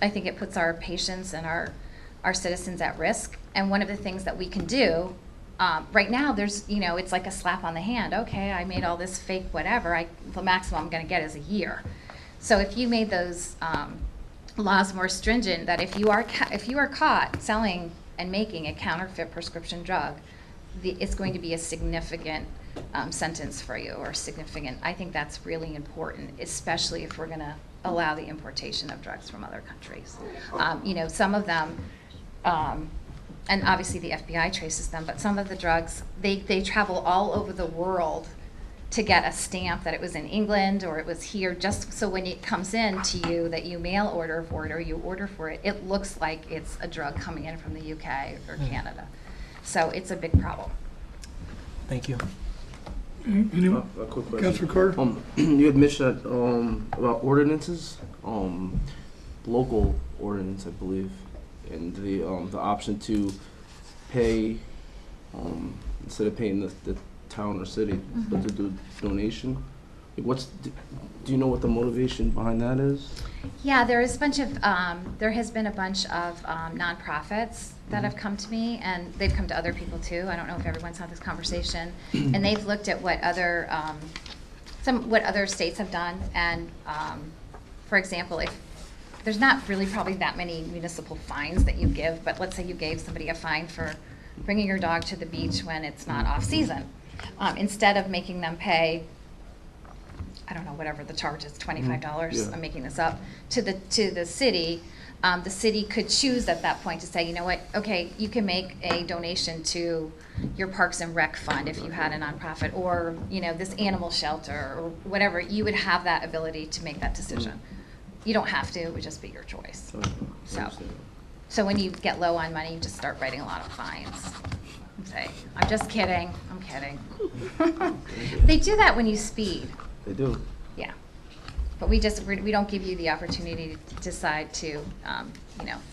I think it puts our patients and our citizens at risk. And one of the things that we can do, right now, it's like a slap on the hand. Okay, I made all this fake whatever. The maximum I'm going to get is a year. So if you made those laws more stringent, that if you are caught selling and making a counterfeit prescription drug, it's going to be a significant sentence for you, or significant. I think that's really important, especially if we're going to allow the importation of drugs from other countries. Some of them. And obviously the FBI traces them, but some of the drugs, they travel all over the world to get a stamp that it was in England or it was here, just so when it comes in to you that you mail order for it or you order for it, it looks like it's a drug coming in from the UK or Canada. So it's a big problem. Thank you. Anyone? A quick question. Councilor Carter? You had mentioned about ordinances, local ordinance, I believe, and the option to pay instead of paying the town or city, but to do donation. Like do you know what the motivation behind that is? Yeah, there has been a bunch of nonprofits that have come to me, and they've come to other people too. I don't know if everyone's had this conversation, and they've looked at what other states have done. And for example, if there's not really probably that many municipal fines that you give, but let's say you gave somebody a fine for bringing your dog to the beach when it's not off season, instead of making them pay, I don't know, whatever the charge is, $25, Yeah. I'm making this up, to the city could choose at that point to say, you know what, okay, you can make a donation to your Parks and Rec fund if you had a nonprofit, or this animal shelter or whatever. You would have that ability to make that decision. You don't have to, it would just be your choice. So when you get low on money, you just start writing a lot of fines. And say, I'm just kidding, I'm kidding. They do that when you speed. They do. Yeah. But we don't give you the opportunity to decide to,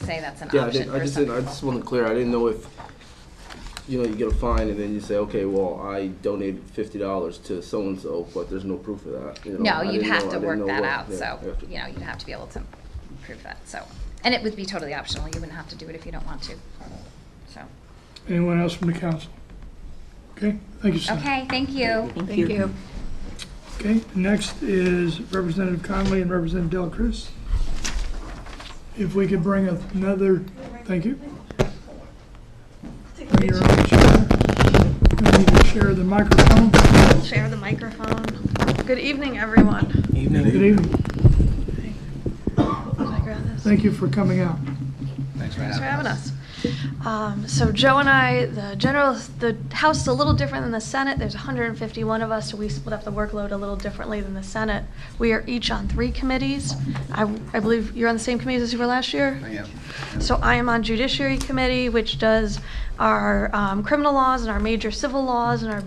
say that's an option. I just wasn't clear. I didn't know if, you get a fine and then you say, okay, well, I donated $50 to so-and-so, but there's no proof of that. No, you'd have to I didn't work know that what- out, yeah, so, you have to- you'd have to be able to prove that, so. And it would be totally optional, you wouldn't have to do it if you don't want to, so. Anyone else from the council? Okay, thank you, Senator. Okay, thank you. Thank you. Okay, next is Representative Conley and Representative Del Cruz. If we could bring another, thank you. Bring your own chair. You need to share the microphone. Share the microphone. Good evening, everyone. Evening. Good evening. Did I grab this? Thank you for coming out. Thanks for having us. So Joe and I, the House is a little different than the Senate. There's 151 of us, so we split up the workload a little differently than the Senate. We are each on 3 committees. I believe you're on the same committees as you were last year? I am. So I am on Judiciary Committee, which does our criminal laws and our major civil laws and our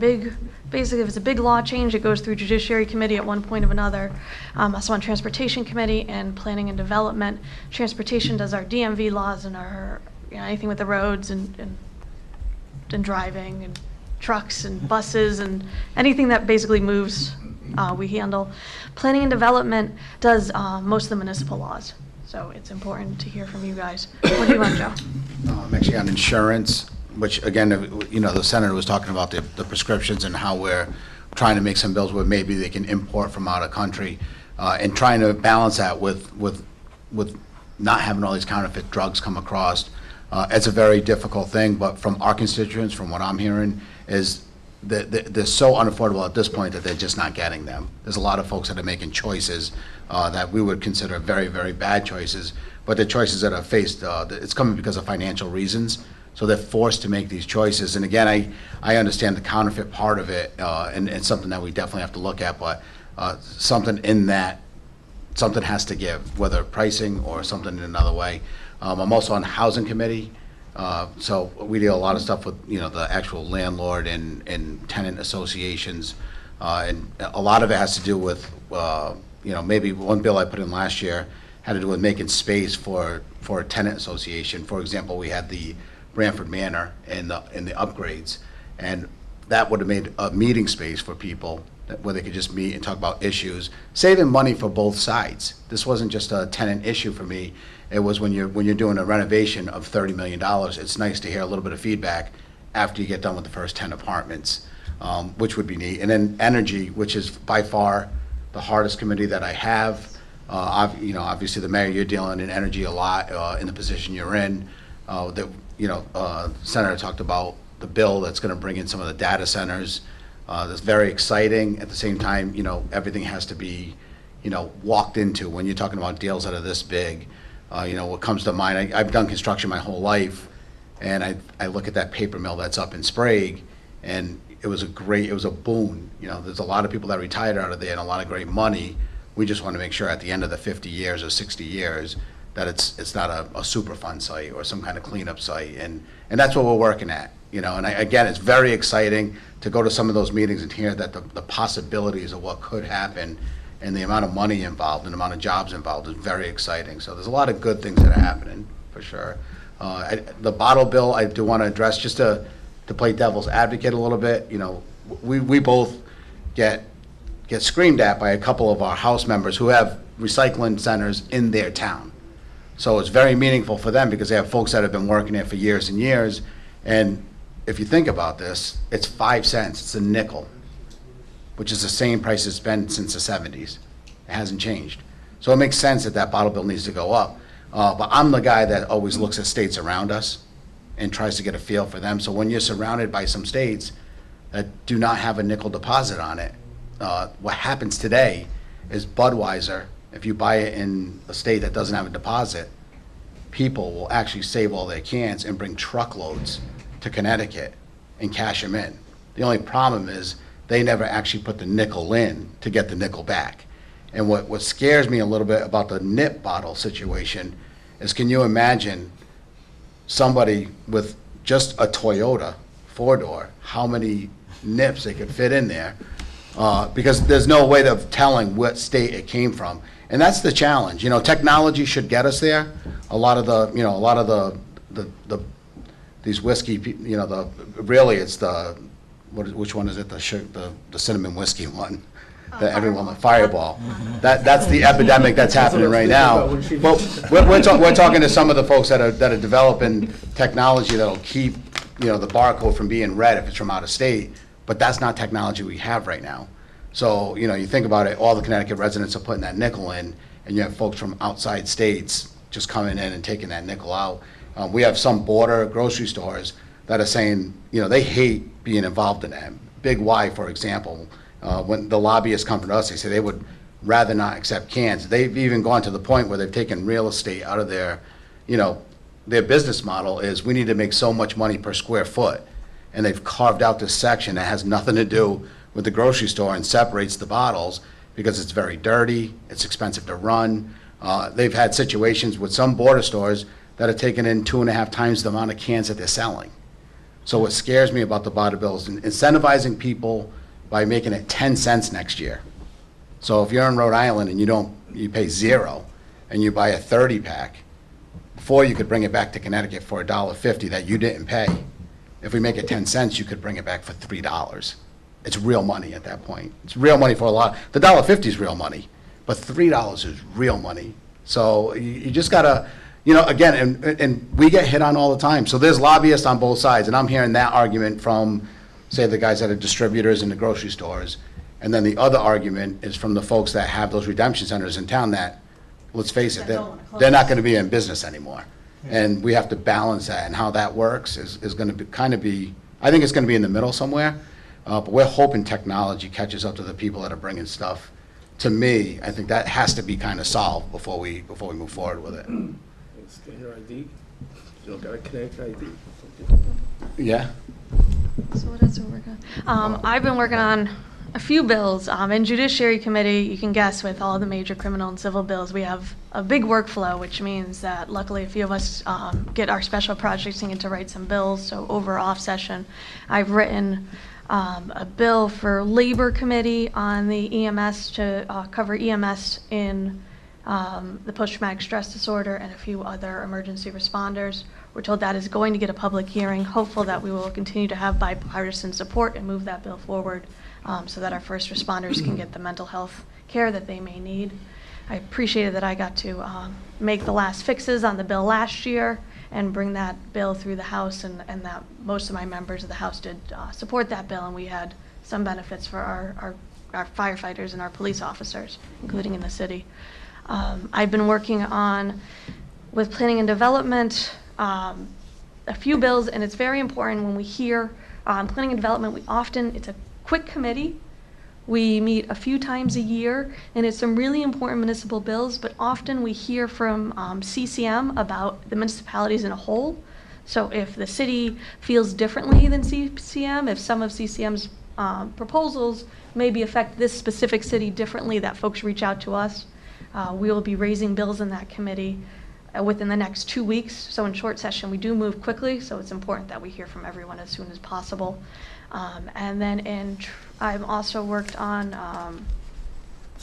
basically if it's a big law change, it goes through Judiciary Committee at one point or another. Also on Transportation Committee and Planning and Development. Transportation does our DMV laws and our, anything with the roads and driving and trucks and buses and anything that basically moves, we handle. Planning and Development does most of the municipal laws. So it's important to hear from you guys. What do you want, Joe? I'm actually on insurance, which again, the senator was talking about the prescriptions and how we're trying to make some bills where maybe they can import from out of country, and trying to balance that with not having all these counterfeit drugs come across. It's a very difficult thing, but from our constituents, from what I'm hearing, is that they're so unaffordable at this point that they're just not getting them. There's a lot of folks that are making choices that we would consider very, very bad choices, but the choices that are faced, it's coming because of financial reasons. So they're forced to make these choices. And again, I understand the counterfeit part of it, and it's something that we definitely have to look at, but something in that, something has to give, whether pricing or something in another way. I'm also on the Housing Committee, so we do a lot of stuff with, the actual landlord and tenant associations, and a lot of it has to do with, maybe one bill I put in last year had to do with making space for a tenant association. For example, we had the Branford Manor in the upgrades, and that would have made a meeting space for people where they could just meet and talk about issues, saving money for both sides. This wasn't just a tenant issue for me. It was when you're doing a renovation of $30 million, it's nice to hear a little bit of feedback after you get done with the first 10 apartments, which would be neat. And then energy, which is by far the hardest committee that I have. Obviously the mayor, you're dealing in energy a lot in the position you're in. Senator talked about the bill that's going to bring in some of the data centers. That's very exciting. At the same time, everything has to be, walked into. When you're talking about deals that are this big, what comes to mind, I've done construction my whole life, and I look at that paper mill that's up in Sprague, and it was a boon. There's a lot of people that retired out of there and a lot of great money. We just want to make sure at the end of the 50 years or 60 years that it's not a Superfund site or some kind of cleanup site, and that's what we're working at. And again, it's very exciting to go to some of those meetings and hear that the possibilities of what could happen and the amount of money involved and the amount of jobs involved is very exciting. So there's a lot of good things that are happening, for sure. The bottle bill, I do want to address, just to play devil's advocate a little bit. We both get screamed at by a couple of our House members who have recycling centers in their town. So it's very meaningful for them because they have folks that have been working there for years and years. And if you think about this, it's 5 cents, it's a nickel, which is the same price it's been since the 70s. It hasn't changed. So it makes sense that bottle bill needs to go up. But I'm the guy that always looks at states around us and tries to get a feel for them. So when you're surrounded by some states that do not have a nickel deposit on it, what happens today is Budweiser, if you buy it in a state that doesn't have a deposit, people will actually save all their cans and bring truckloads to Connecticut and cash them in. The only problem is they never actually put the nickel in to get the nickel back. And what scares me a little bit about the nip bottle situation is, can you imagine somebody with just a Toyota 4-door, how many nips they could fit in there? Because there's no way of telling what state it came from. And that's the challenge. Technology should get us there. A lot of these whiskey, really it's which one is it? The cinnamon whiskey one. The Fireball. That's the epidemic that's happening right now. Well, we're talking to some of the folks that are developing technology that'll keep, the barcode from being read if it's from out of state. But that's not technology we have right now. So, you think about it, all the Connecticut residents are putting that nickel in, and you have folks from outside states just coming in and taking that nickel out. We have some border grocery stores that are saying, they hate being involved in that. Big Y, for example, when the lobbyists come to us, they say they would rather not accept cans. They've even gone to the point where they've taken real estate out of their, their business model is we need to make so much money per square foot. And they've carved out this section that has nothing to do with the grocery store and separates the bottles because it's very dirty, it's expensive to run. They've had situations with some border stores that have taken in 2.5 times the amount of cans that they're selling. So what scares me about the bottle bills is incentivizing people by making it 10 cents next year. So if you're in Rhode Island and you pay 0 and you buy a 30 pack, before you could bring it back to Connecticut for $1.50 that you didn't pay. If we make it 10 cents, you could bring it back for $3. It's real money at that point. It's real money for a lot. The $1.50 is real money, but $3 is real money. So you just gotta, again, and we get hit on all the time. So there's lobbyists on both sides, and I'm hearing that argument from, say, the guys that are distributors in the grocery stores. And then the other argument is from the folks that have those redemption centers in town that, let's face it, they're not gonna be in business anymore. And we have to balance that, and how that works is gonna be, I think it's gonna be in the middle somewhere. But we're hoping technology catches up to the people that are bringing stuff. To me, I think that has to be kind of solved before we move forward with it. Scan your ID. You don't gotta connect ID. Yeah? So what else are we working on? I've been working on a few bills. In Judiciary Committee, you can guess with all the major criminal and civil bills, we have a big workflow, which means that luckily a few of us get our special projects and get to write some bills. So over off session, I've written a bill for Labor Committee on the EMS to cover EMS in the post-traumatic stress disorder and a few other emergency responders. We're told that is going to get a public hearing. Hopeful that we will continue to have bipartisan support and move that bill forward so that our first responders can get the mental health care that they may need. I appreciated that I got to make the last fixes on the bill last year and bring that bill through the House, and that most of my members of the House did support that bill, and we had some benefits for our firefighters and our police officers, including in the city. I've been working on, with planning and development, a few bills, and it's very important when we hear planning and development, it's a quick committee. We meet a few times a year, and it's some really important municipal bills, but often we hear from CCM about the municipalities in a whole. So if the city feels differently than CCM, if some of CCM's proposals maybe affect this specific city differently, that folks reach out to us. We will be raising bills in that committee within the next 2 weeks. So in short session, we do move quickly, so it's important that we hear from everyone as soon as possible. And then I've also worked on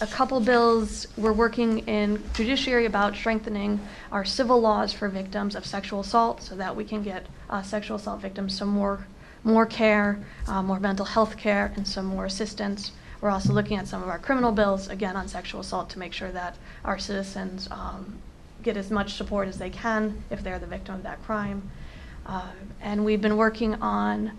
a couple bills. We're working in judiciary about strengthening our civil laws for victims of sexual assault so that we can get sexual assault victims some more care, more mental health care, and some more assistance. We're also looking at some of our criminal bills, again, on sexual assault to make sure that our citizens get as much support as they can if they're the victim of that crime. And we've been working on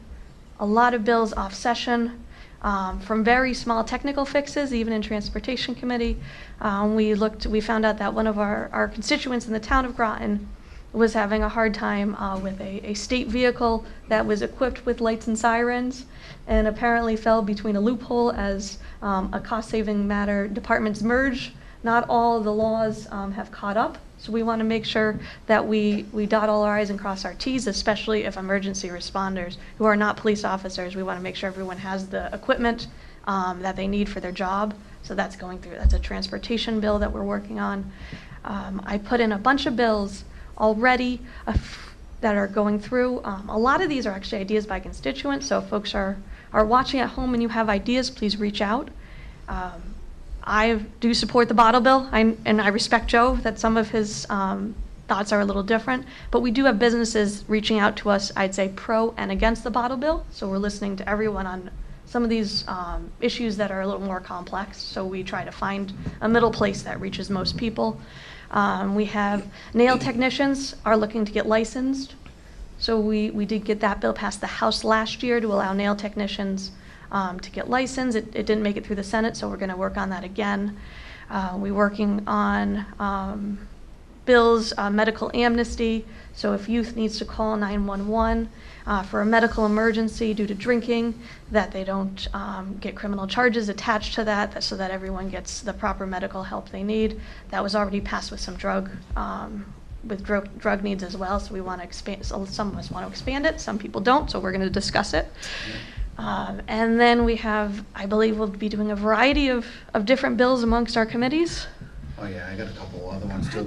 a lot of bills off session, from very small technical fixes, even in Transportation Committee. We found out that one of our constituents in the town of Groton was having a hard time with a state vehicle that was equipped with lights and sirens, and apparently fell between a loophole as a cost-saving matter. Departments merge. Not all the laws have caught up. So we want to make sure that we dot all our I's and cross our T's, especially if emergency responders who are not police officers, we want to make sure everyone has the equipment that they need for their job. So that's going through. That's a transportation bill that we're working on. I put in a bunch of bills already that are going through. A lot of these are actually ideas by constituents. So if folks are watching at home and you have ideas, please reach out. I do support the bottle bill, and I respect Joe that some of his thoughts are a little different, but we do have businesses reaching out to us, I'd say pro and against the bottle bill, so we're listening to everyone on some of these issues that are a little more complex, so we try to find a middle place that reaches most people. We have nail technicians are looking to get licensed, so we did get that bill passed the House last year to allow nail technicians to get licensed. It didn't make it through the Senate, so we're going to work on that again. We're working on bills, medical amnesty. So if youth needs to call 911 for a medical emergency due to drinking, that they don't get criminal charges attached to that, so that everyone gets the proper medical help they need. That was already passed with some drug needs as well, so we want to expand. So some of us want to expand it, some people don't, so we're going to discuss it. And then we have, I believe we'll be doing a variety of different bills amongst our committees. Oh, yeah, I got a couple other ones too.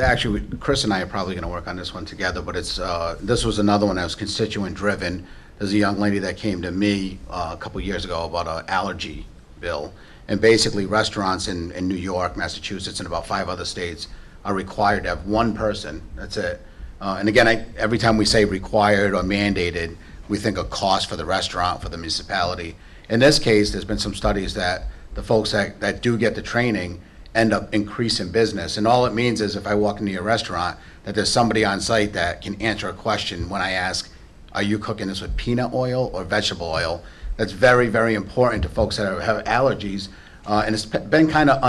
Actually, Chris and I are probably going to work on this one together, but it's, this was another one that was constituent-driven. There's a young lady that came to me a couple years ago about an allergy bill. And basically, restaurants in New York, Massachusetts, and about 5 other states are required to have one person, that's it. And again, every time we say required or mandated, we think of cost for the restaurant, for the municipality. In this case, there's been some studies that the folks that do get the training end up increasing business. And all it means is if I walk into your restaurant, that there's somebody on site that can answer a question when I ask, are you cooking this with peanut oil or vegetable oil? That's very, very important to folks that have allergies. And it's been kind of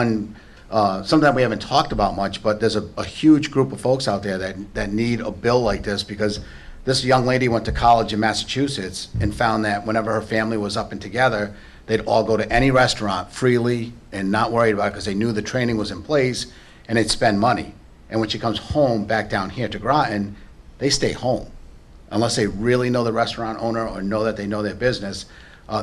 something that we haven't talked about much, but there's a huge group of folks out there that need a bill like this, because this young lady went to college in Massachusetts and found that whenever her family was up and together, they'd all go to any restaurant freely and not worried about it because they knew the training was in place, and they'd spend money. And when she comes home back down here to Groton, they stay home. Unless they really know the restaurant owner or know that they know their business,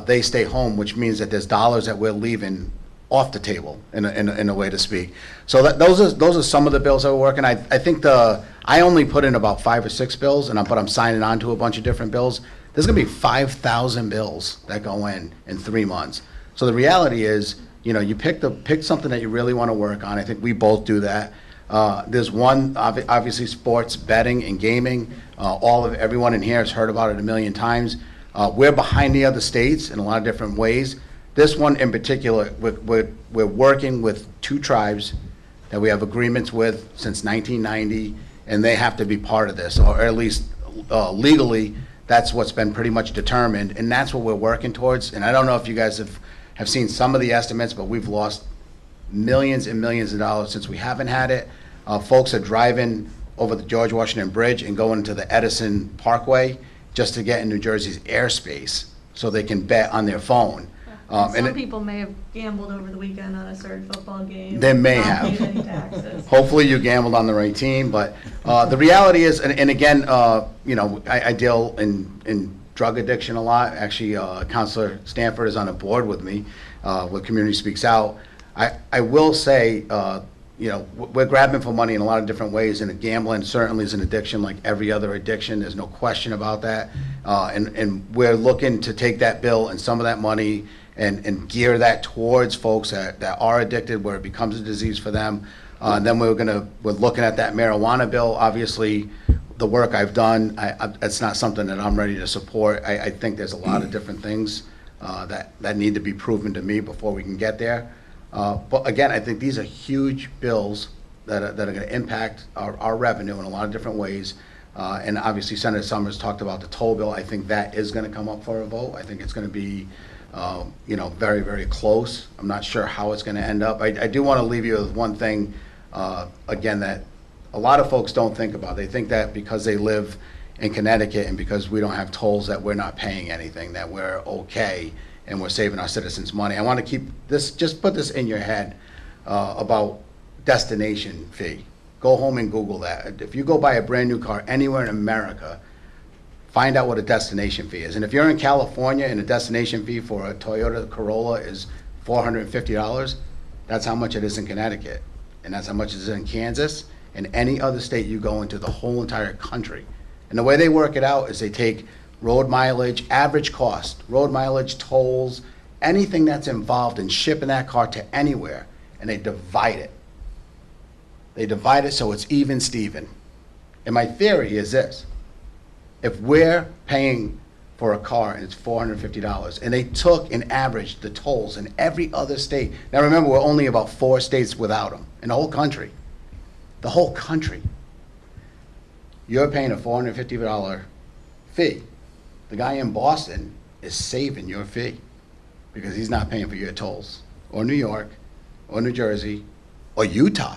they stay home, which means that there's dollars that we're leaving off the table, in a way to speak. So those are some of the bills that we're working. I think I only put in about 5 or 6 bills, but I'm signing on to a bunch of different bills. There's going to be 5,000 bills that go in 3 months. So the reality is, you pick something that you really want to work on. I think we both do that. There's one, obviously, sports betting and gaming. Everyone in here has heard about it a million times. We're behind the other states in a lot of different ways. This one in particular, we're working with 2 tribes that we have agreements with since 1990, and they have to be part of this, or at least legally, that's what's been pretty much determined, and that's what we're working towards. And I don't know if you guys have seen some of the estimates, but we've lost millions and millions of dollars since we haven't had it. Folks are driving over the George Washington Bridge and going to the Edison Parkway just to get in New Jersey's airspace so they can bet on their phone. Some people may have gambled over the weekend on a certain football game. They may not have. paid any taxes. Hopefully you gambled on the right team, but the reality is, and again, I deal in drug addiction a lot. Actually, Counselor Stanford is on a board with me with Community Speaks Out. I will say, we're grabbing for money in a lot of different ways, and gambling certainly is an addiction like every other addiction. There's no question about that. And we're looking to take that bill and some of that money and gear that towards folks that are addicted, where it becomes a disease for them. Then we're looking at that marijuana bill. Obviously, the work I've done, it's not something that I'm ready to support. I think there's a lot of different things that need to be proven to me before we can get there. But again, I think these are huge bills that are going to impact our revenue in a lot of different ways. And obviously, Senator Summers talked about the toll bill. I think that is going to come up for a vote. I think it's going to be very, very close. I'm not sure how it's going to end up. I do want to leave you with one thing, again, that a lot of folks don't think about. They think that because they live in Connecticut and because we don't have tolls that we're not paying anything, that we're okay and we're saving our citizens money. I want to keep this, just put this in your head about destination fee. Go home and Google that. If you go buy a brand new car anywhere in America, find out what a destination fee is. And if you're in California and a destination fee for a Toyota Corolla is $450, that's how much it is in Connecticut. And that's how much it is in Kansas and any other state you go into, the whole entire country. And the way they work it out is they take road mileage, average cost, road mileage, tolls, anything that's involved in shipping that car to anywhere, and they divide it. They divide it so it's even Steven. And my theory is this: if we're paying for a car and it's $450, and they took and averaged the tolls in every other state. Now remember, we're only about 4 states without them in the whole country. The whole country. You're paying a $450 fee. The guy in Boston is saving your fee because he's not paying for your tolls, or New York, or New Jersey, or Utah,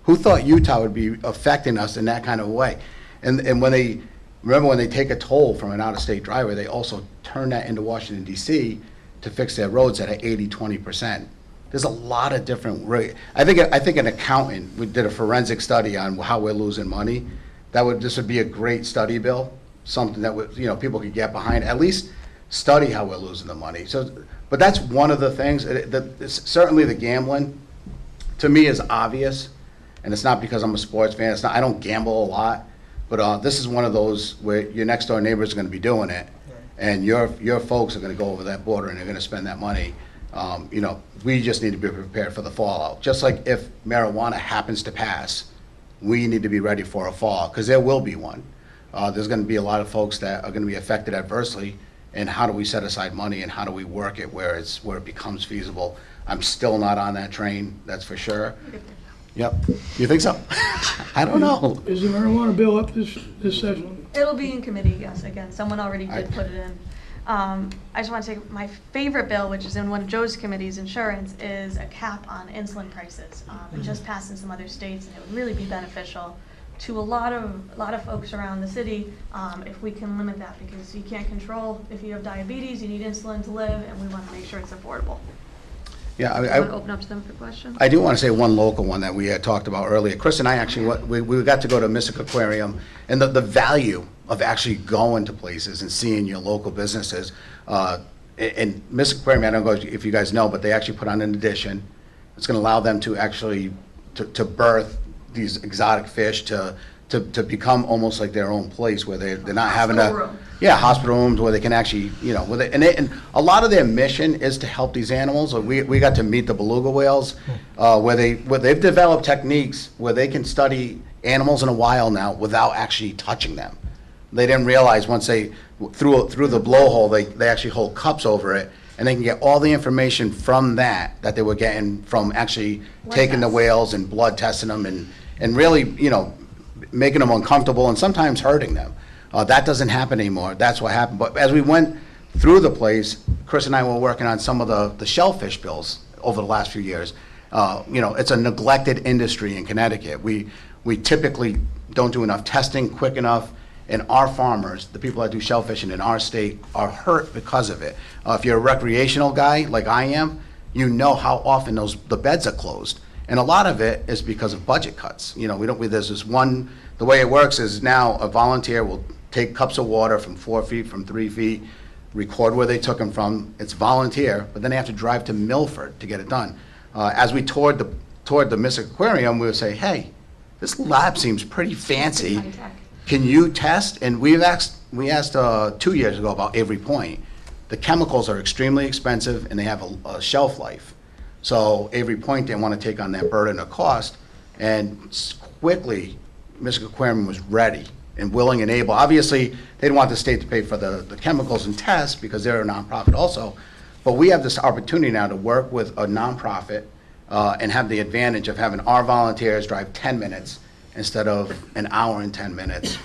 Who thought Utah would be affecting us in that kind of way? And when they, remember when they take a toll from an out-of-state driver, they also turn that into Washington DC to fix their roads at an 80-20%. There's a lot of different, I think an accountant, we did a forensic study on how we're losing money. This would be a great study bill, something that would, people could get behind, at least study how we're losing the money. So, but that's one of the things, certainly the gambling, to me, is obvious, and it's not because I'm a sports fan, I don't gamble a lot, but this is one of those where your next door neighbors are gonna be doing it, and your folks are gonna go over that border and they're gonna spend that money. We just need to be prepared for the fallout. Just like if marijuana happens to pass, we need to be ready for a fall, because there will be one. There's gonna be a lot of folks that are gonna be affected adversely, and how do we set aside money and how do we work it where it becomes feasible? I'm still not on that train, that's for sure. Yep, you think so? I don't know. Is the marijuana bill up this session? It'll be in committee, yes, again, someone already did put it in. I just want to say my favorite bill, which is in one of Joe's committees, insurance, is a cap on insulin prices. It just passed in some other states, and it would really be beneficial to a lot of folks around the city if we can limit that, because you can't control if you have diabetes, you need insulin to live, and we want to make sure it's affordable. Yeah, I want to open up to them for questions. I do want to say one local one that we had talked about earlier. Chris and I actually, we got to go to Mystic Aquarium, and the value of actually going to places and seeing your local businesses. And Mystic Aquarium, I don't know if you guys know, but they actually put on an addition. It's going to allow them to actually, to birth these exotic fish, to become almost like their own place where they're not having Hospital room. Yeah, hospital rooms where they can actually, and a lot of their mission is to help these animals. We got to meet the beluga whales, where they've developed techniques where they can study animals in a wild now without actually touching them. They didn't realize once they, through the blowhole, they actually hold cups over it, and they can get all the information from that they were getting from actually taking the whales and blood testing them and really, making them uncomfortable and sometimes hurting them. That doesn't happen anymore. That's what happened. But as we went through the place, Chris and I were working on some of the shellfish bills over the last few years. It's a neglected industry in Connecticut. We typically don't do enough testing quick enough, and our farmers, the people that do shellfishing in our state, are hurt because of it. If you're a recreational guy like I am, you know how often the beds are closed. And a lot of it is because of budget cuts. There's this one, the way it works is now a volunteer will take cups of water from 4 feet, from 3 feet, record where they took them from. It's volunteer, but then they have to drive to Milford to get it done. As we toured the Mystic Aquarium, we would say, hey, this lab seems pretty fancy. Can you test? And we asked 2 years ago about Avery Point. The chemicals are extremely expensive and they have a shelf life. So Avery Point didn't want to take on that burden of cost, and quickly, Mystic Aquarium was ready and willing and able. Obviously, they didn't want the state to pay for the chemicals and tests because they're a nonprofit also, but we have this opportunity now to work with a nonprofit and have the advantage of having our volunteers drive 10 minutes instead of an hour and 10 minutes.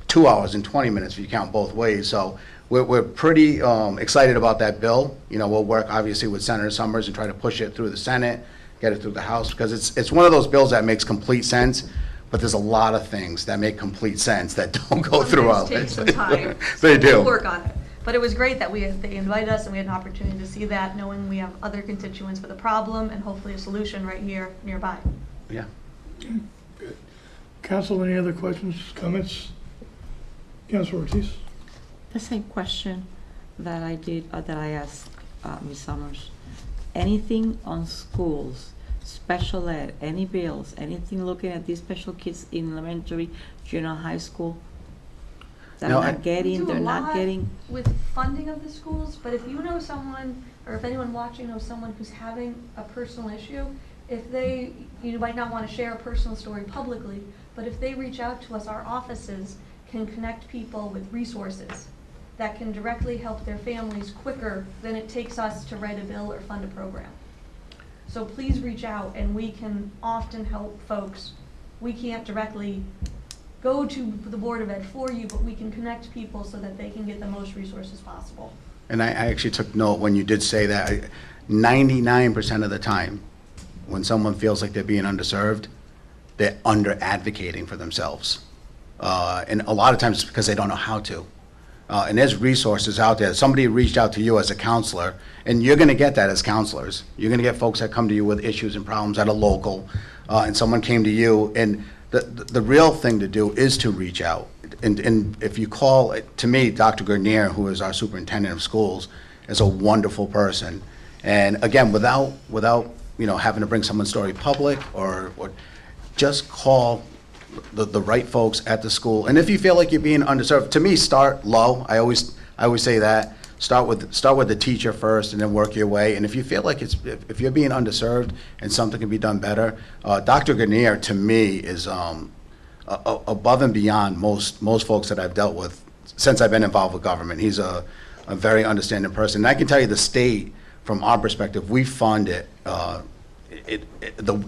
2 hours and 20 minutes if you count both ways. So we're pretty excited about that bill. We'll work obviously with Senator Summers and try to push it through the Senate, get it through the House, because it's one of those bills that makes complete sense, but there's a lot of things that make complete sense that don't go through all Sometimes take some time. They do. We'll work on it. But it was great that they invited us and we had an opportunity to see that, knowing we have other constituents for the problem and hopefully a solution right here nearby. Yeah. Good. Council, any other questions, comments? Councilor Ortiz? The same question that I asked Ms. Summers. Anything on schools, special ed, any bills, anything looking at these special kids in elementary, junior high school? They're not getting. With funding of the schools, but if you know someone, or if anyone watching knows someone who's having a personal issue, you might not want to share a personal story publicly, but if they reach out to us, our offices can connect people with resources that can directly help their families quicker than it takes us to write a bill or fund a program. So please reach out, and we can often help folks. We can't directly go to the Board of Ed for you, but we can connect people so that they can get the most resources possible. And I actually took note when you did say that. 99% of the time, when someone feels like they're being underserved, they're under-advocating for themselves. And a lot of times it's because they don't know how to. And there's resources out there. Somebody reached out to you as a counselor, and you're going to get that as counselors. You're going to get folks that come to you with issues and problems that are local, and someone came to you, and the real thing to do is to reach out. And if you call, to me, Dr. Grenier, who is our superintendent of schools, is a wonderful person. And again, without having to bring someone's story public, or just call the right folks at the school. And if you feel like you're being underserved, to me, start low. I always say that. Start with the teacher first, and then work your way. And if you feel like if you're being underserved and something can be done better, Dr. Grenier, to me, is above and beyond most folks that I've dealt with since I've been involved with government. He's a very understanding person. And I can tell you the state, from our perspective, we fund it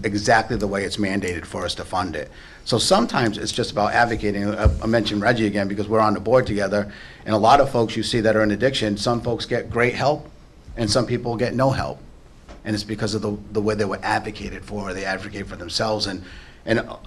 exactly the way it's mandated for us to fund it. So sometimes it's just about advocating. I mentioned Reggie again because we're on the board together, and a lot of folks you see that are in addiction, some folks get great help, and some people get no help. And it's because of the way they were advocated for, or they advocate for themselves. And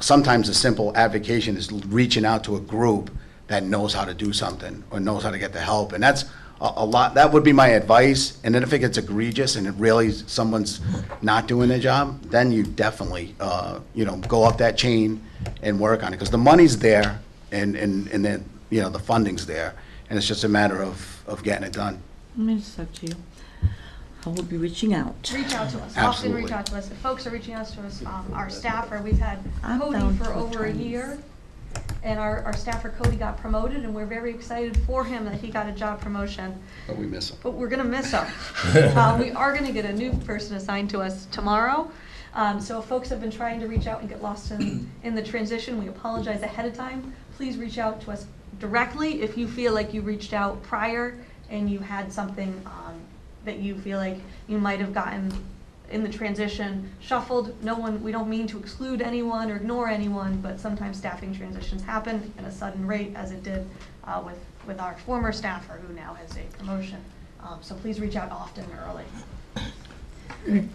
sometimes a simple advocation is reaching out to a group that knows how to do something or knows how to get the help. And that's a lot. That would be my advice. And then if it gets egregious and it really someone's not doing their job, then you definitely go up that chain and work on it, because the money's there and then the funding's there, and it's just a matter of getting it done. Ms. Sacchi, I will be reaching out. Reach out to us. Absolutely. Often reach out to us. If folks are reaching out to us, our staffer, we've had I'm Cody down for for over a Chinese. year. And our staffer Cody got promoted, and we're very excited for him that he got a job promotion. But we miss them. But we're gonna miss him. We are gonna get a new person assigned to us tomorrow. So if folks have been trying to reach out and get lost in the transition, we apologize ahead of time. Please reach out to us directly if you feel like you reached out prior and you had something that you feel like you might have gotten in the transition shuffled. We don't mean to exclude anyone or ignore anyone, but sometimes staffing transitions happen at a sudden rate, as it did with our former staffer who now has a promotion. So please reach out often and early.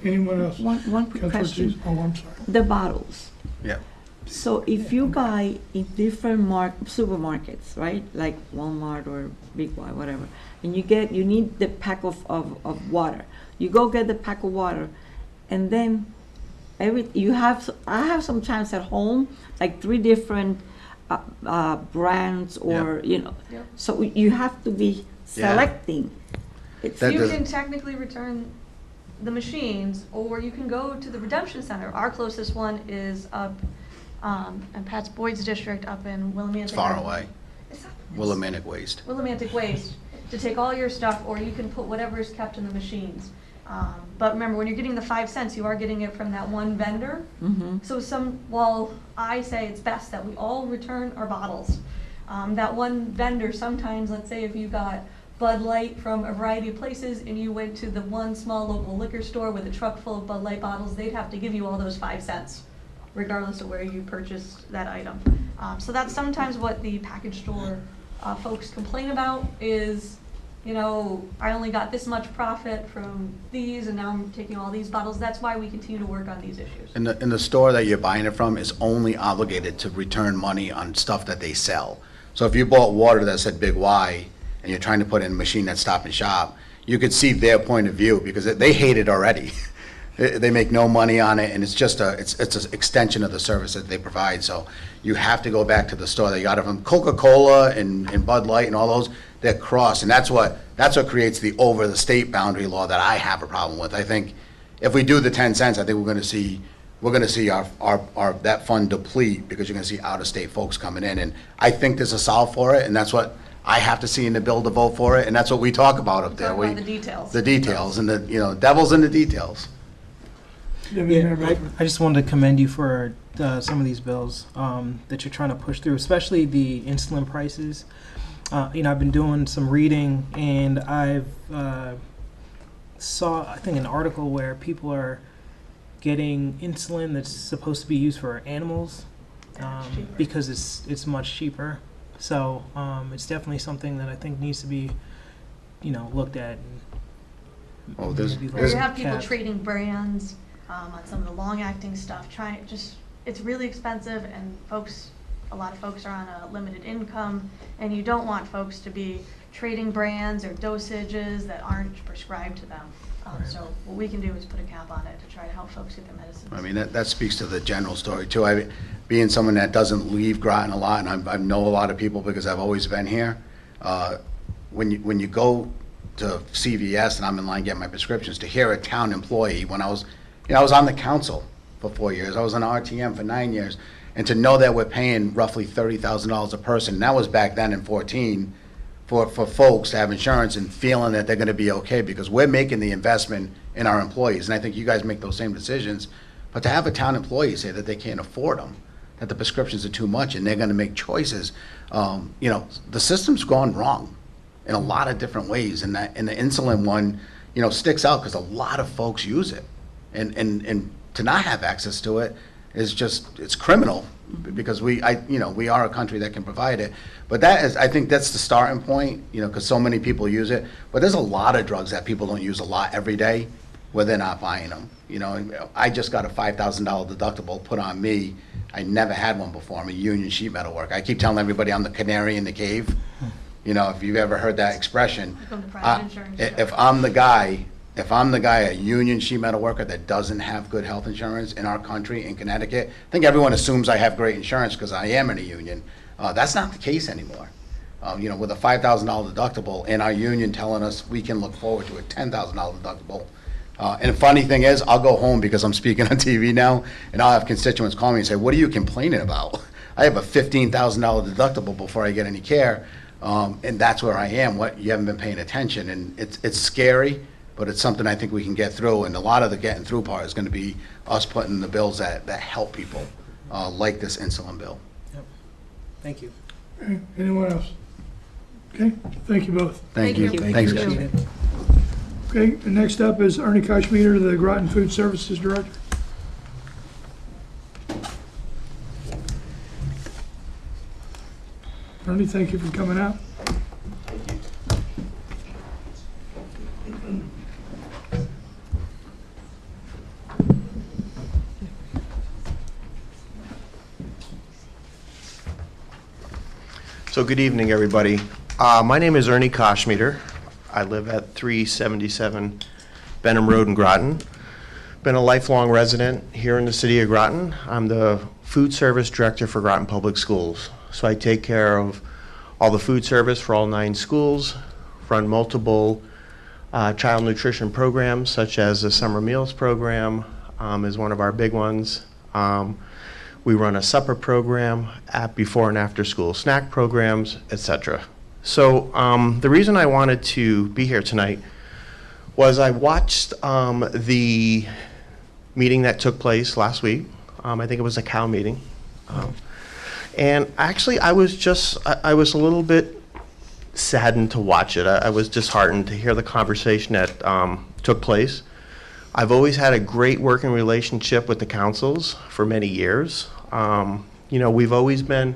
Anyone else? One quick Councilor question. Cheese? Oh, I'm sorry. The bottles. Yeah. So if you buy in different supermarkets, right, like Walmart or Big Y, whatever, and you need the pack of water. You go get the pack of water, and then I have sometimes at home like 3 different brands, or Yep. so you have to be selecting. It's That You does- can technically return the machines, or you can go to the redemption center. Our closest one is up in Pat's Boyd's district up in Willimantic. It's far away. It's Willimantic Waste. Willimantic Waste, to take all your stuff, or you can put whatever is kept in the machines. But remember, when you're getting the 5 cents, you are getting it from that one vendor. Mm-hmm. So while I say it's best that we all return our bottles, that one vendor, sometimes, let's say if you got Bud Light from a variety of places and you went to the one small local liquor store with a truck full of Bud Light bottles, they'd have to give you all those 5 cents, regardless of where you purchased that item. So that's sometimes what the package store folks complain about is, I only got this much profit from these, and now I'm taking all these bottles. That's why we continue to work on these issues. And the store that you're buying it from is only obligated to return money on stuff that they sell. So if you bought water that said Big Y, and you're trying to put in a machine that's Stop and Shop, you could see their point of view, because they hate it already. They make no money on it, and it's just it's an extension of the service that they provide. So you have to go back to the store that you got it from. Coca-Cola and Bud Light and all those, they're cross, and that's what creates the over the state boundary law that I have a problem with. I think if we do the 10 cents, I think we're going to see our that fund deplete, because you're going to see out of state folks coming in, and I think there's a solve for it, and that's what I have to see in the bill to vote for it, and that's what we talk about up there. Talk about the details. The details, and the devil's in the details. Yeah, I just wanted to commend you for some of these bills that you're trying to push through, especially the insulin prices. I've been doing some reading, and I've saw, I think, an article where people are getting insulin that's supposed to be used for animals because it's much cheaper. So it's definitely something that I think needs to be, looked at. Oh, there's Or you have people capped. trading brands on some of the long-acting stuff, it's really expensive, and a lot of folks are on a limited income, and you don't want folks to be trading brands or dosages that aren't prescribed to them. So what we can do is put a cap on it to try to help folks get their medicines. I mean, that speaks to the general story too. Being someone that doesn't leave Groton a lot, and I know a lot of people because I've always been here, when you go to CVS and I'm in line getting my prescriptions, to hear a town employee, when I was on the council for 4 years, I was on RTM for 9 years, and to know that we're paying roughly $30,000 a person, and that was back then in 14, for folks to have insurance and feeling that they're gonna be okay, because we're making the investment in our employees, and I think you guys make those same decisions, but to have a town employee say that they can't afford them, that the prescriptions are too much, and they're gonna make choices, the system's gone wrong in a lot of different ways, and the insulin one, sticks out because a lot of folks use it, and to not have access to it is just, it's criminal, because we are a country that can provide it. But I think that's the starting point, because so many people use it. But there's a lot of drugs that people don't use a lot every day where they're not buying them. I just got a $5,000 deductible put on me. I never had one before. I'm a union sheet metal worker. I keep telling everybody I'm the canary in the cave. If you've ever heard that expression. If I'm the guy, a union sheet metal worker that doesn't have good health insurance in our country, in Connecticut, I think everyone assumes I have great insurance because I am in a union. That's not the case anymore. With a $5,000 deductible and our union telling us we can look forward to a $10,000 deductible. And the funny thing is, I'll go home because I'm speaking on TV now, and I'll have constituents call me and say, "What are you complaining about? I have a $15,000 deductible before I get any care." And that's where I am. You haven't been paying attention, and it's scary. But it's something I think we can get through, and a lot of the getting through part is going to be us putting the bills that help people, like this insulin bill. Yep. Thank you. Okay, anyone else? Okay, thank you both. Thank you. Thanks, guys. Okay, and next up is Ernie Koshmeter, the Groton Food Services Director. Ernie, thank you for coming out. So good evening, everybody. My name is Ernie Koshmeter. I live at 377 Benham Road in Groton. Been a lifelong resident here in the city of Groton. I'm the food service director for Groton Public Schools. So I take care of all the food service for all 9 schools, run multiple child nutrition programs, such as the summer meals program is one of our big ones. We run a supper program, at before and after school snack programs, etc. So the reason I wanted to be here tonight was I watched the meeting that took place last week. I think it was a cow meeting. And actually I was a little bit saddened to watch it. I was disheartened to hear the conversation that took place. I've always had a great working relationship with the councils for many years. We've always been,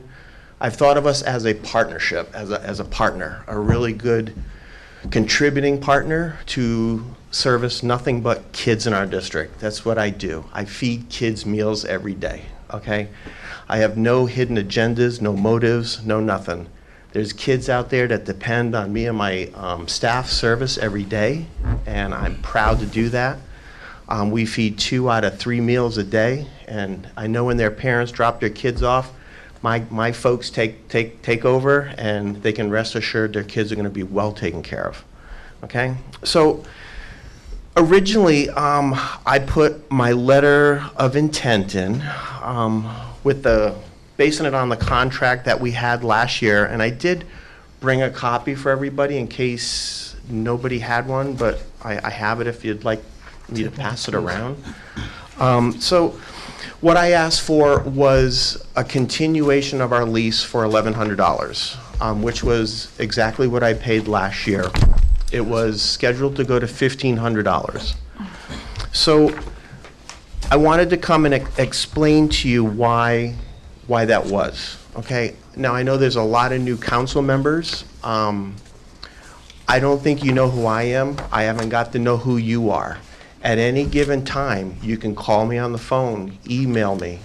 I've thought of us as a partnership, as a partner, a really good contributing partner to service nothing but kids in our district. That's what I do. I feed kids meals every day, okay? I have no hidden agendas, no motives, no nothing. There's kids out there that depend on me and my staff service every day, and I'm proud to do that. We feed 2 out of 3 meals a day, and I know when their parents drop their kids off, my folks take over, and they can rest assured their kids are going to be well taken care of. Okay, so originally I put my letter of intent in basing it on the contract that we had last year, and I did bring a copy for everybody in case nobody had one, but I have it if you'd like me to pass it around. So what I asked for was a continuation of our lease for $1,100, which was exactly what I paid last year. It was scheduled to go to $1,500. So I wanted to come and explain to you why that was, okay? Now, I know there's a lot of new council members. I don't think you know who I am. I haven't got to know who you are. At any given time, you can call me on the phone, email me,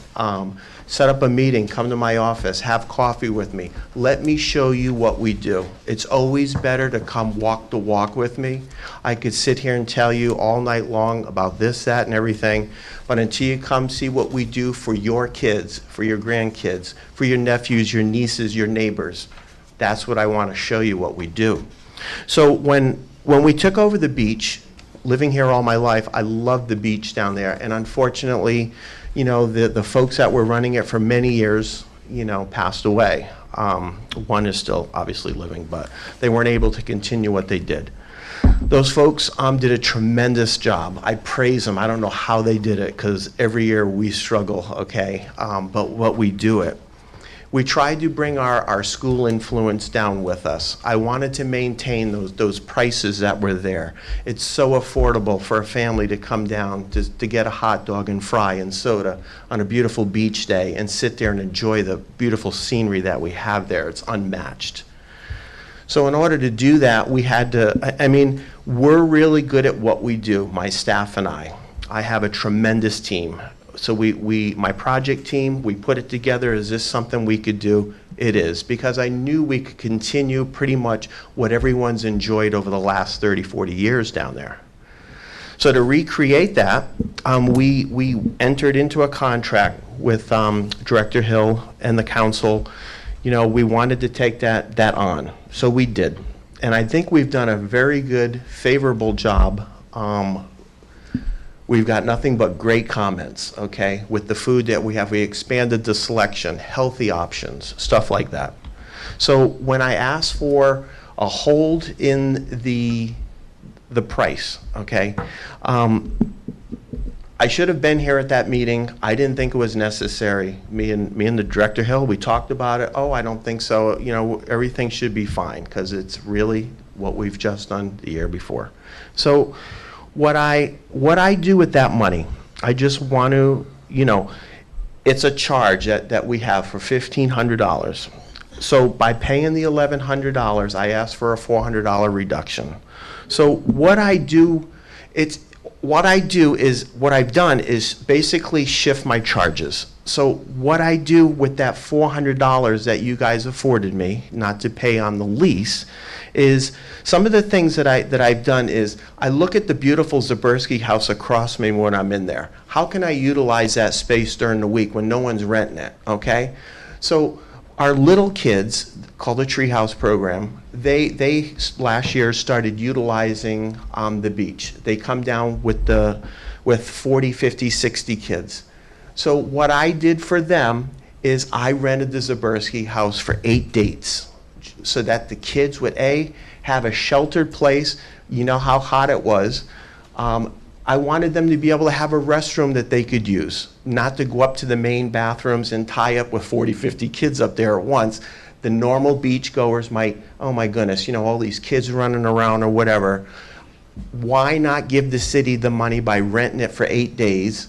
set up a meeting, come to my office, have coffee with me. Let me show you what we do. It's always better to come walk the walk with me. I could sit here and tell you all night long about this, that, and everything, but until you come see what we do for your kids, for your grandkids, for your nephews, your nieces, your neighbors, that's what I want to show you what we do. So when we took over the beach, living here all my life, I loved the beach down there, and unfortunately, you know, the folks that were running it for many years, you know, passed away. One is still obviously living, but they weren't able to continue what they did. Those folks did a tremendous job. I praise them. I don't know how they did it, because every year we struggle, okay? But what we do it. We tried to bring our school influence down with us. I wanted to maintain those prices that were there. It's so affordable for a family to come down to get a hot dog and fry and soda on a beautiful beach day and sit there and enjoy the beautiful scenery that we have there. It's unmatched. So in order to do that, we had to, I mean, we're really good at what we do, my staff and I. I have a tremendous team. So my project team, we put it together. Is this something we could do? It is, because I knew we could continue pretty much what everyone's enjoyed over the last 30, 40 years down there. So to recreate that, we entered into a contract with Director Hill and the council. You know, we wanted to take that on, so we did. And I think we've done a very good, favorable job. We've got nothing but great comments, okay? With the food that we have, we expanded the selection, healthy options, stuff like that. So when I asked for a hold in the price, okay? I should have been here at that meeting. I didn't think it was necessary. Me and the Director Hill, we talked about it. Oh, I don't think so. You know, everything should be fine, because it's really what we've just done the year before. So what I do with that money, I just want to, you know, it's a charge that we have for $1,500. So by paying the $1,100, I ask for a $400 reduction. So what I do, what I've done is basically shift my charges. So what I do with that $400 that you guys afforded me, not to pay on the lease, is some of the things that I've done is I look at the beautiful Zaberski house across me when I'm in there. How can I utilize that space during the week when no one's renting it, okay? So our little kids, called the Treehouse Program, they last year started utilizing the beach. They come down with 40, 50, 60 kids. So what I did for them is I rented the Zaberski house for 8 dates, so that the kids would have a sheltered place. You know how hot it was. I wanted them to be able to have a restroom that they could use, not to go up to the main bathrooms and tie up with 40, 50 kids up there at once. The normal beachgoers might, oh my goodness, you know, all these kids running around or whatever. Why not give the city the money by renting it for 8 days,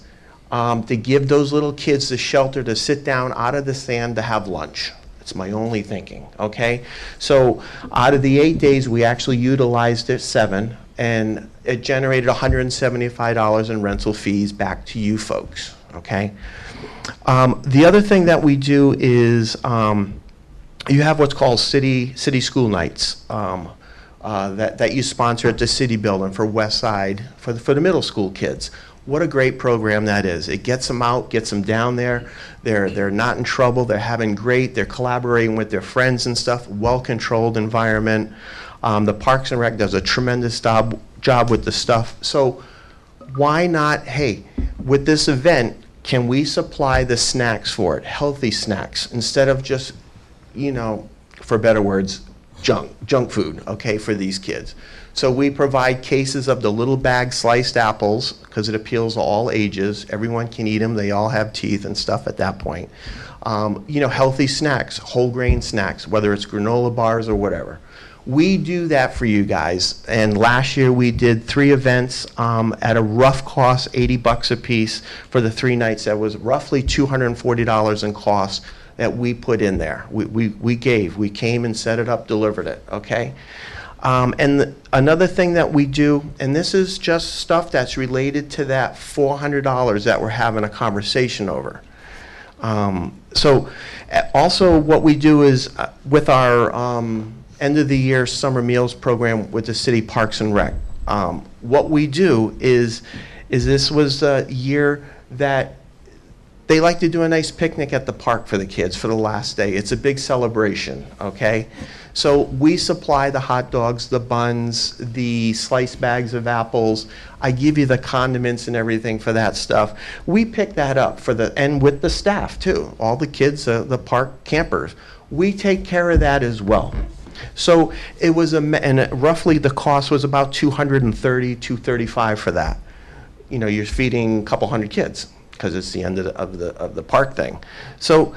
to give those little kids the shelter to sit down out of the sand to have lunch? It's my only thinking, okay? So out of the 8 days, we actually utilized it 7, and it generated $175 in rental fees back to you folks, okay? The other thing that we do is you have what's called city school nights that you sponsor at the city building for West Side, for the middle school kids. What a great program that is. It gets them out, gets them down there. They're not in trouble. They're having great. They're collaborating with their friends and stuff. Well-controlled environment. The Parks and Rec does a tremendous job with the stuff. So why not, hey, with this event, can we supply the snacks for it, healthy snacks, instead of just, you know, for better words, junk food, okay, for these kids. So we provide cases of the little bag sliced apples, because it appeals to all ages. Everyone can eat them. They all have teeth and stuff at that point. You know, healthy snacks, whole grain snacks, whether it's granola bars or whatever. We do that for you guys. And last year we did 3 events at a rough cost, $80 a piece for the 3 nights. That was roughly $240 in cost that we put in there. We came and set it up, delivered it, okay? Another thing that we do, and this is just stuff that's related to that $400 that we're having a conversation over. Also what we do is with our end of the year summer meals program with the city Parks and Rec. What we do is this was a year that they like to do a nice picnic at the park for the kids for the last day. It's a big celebration, okay? So we supply the hot dogs, the buns, the sliced bags of apples. I give you the condiments and everything for that stuff. We pick that up and with the staff too, all the kids, the park campers. We take care of that as well. So it was roughly the cost was about $230, $235 for that. You know, you're feeding a couple hundred kids because it's the end of the park thing. So,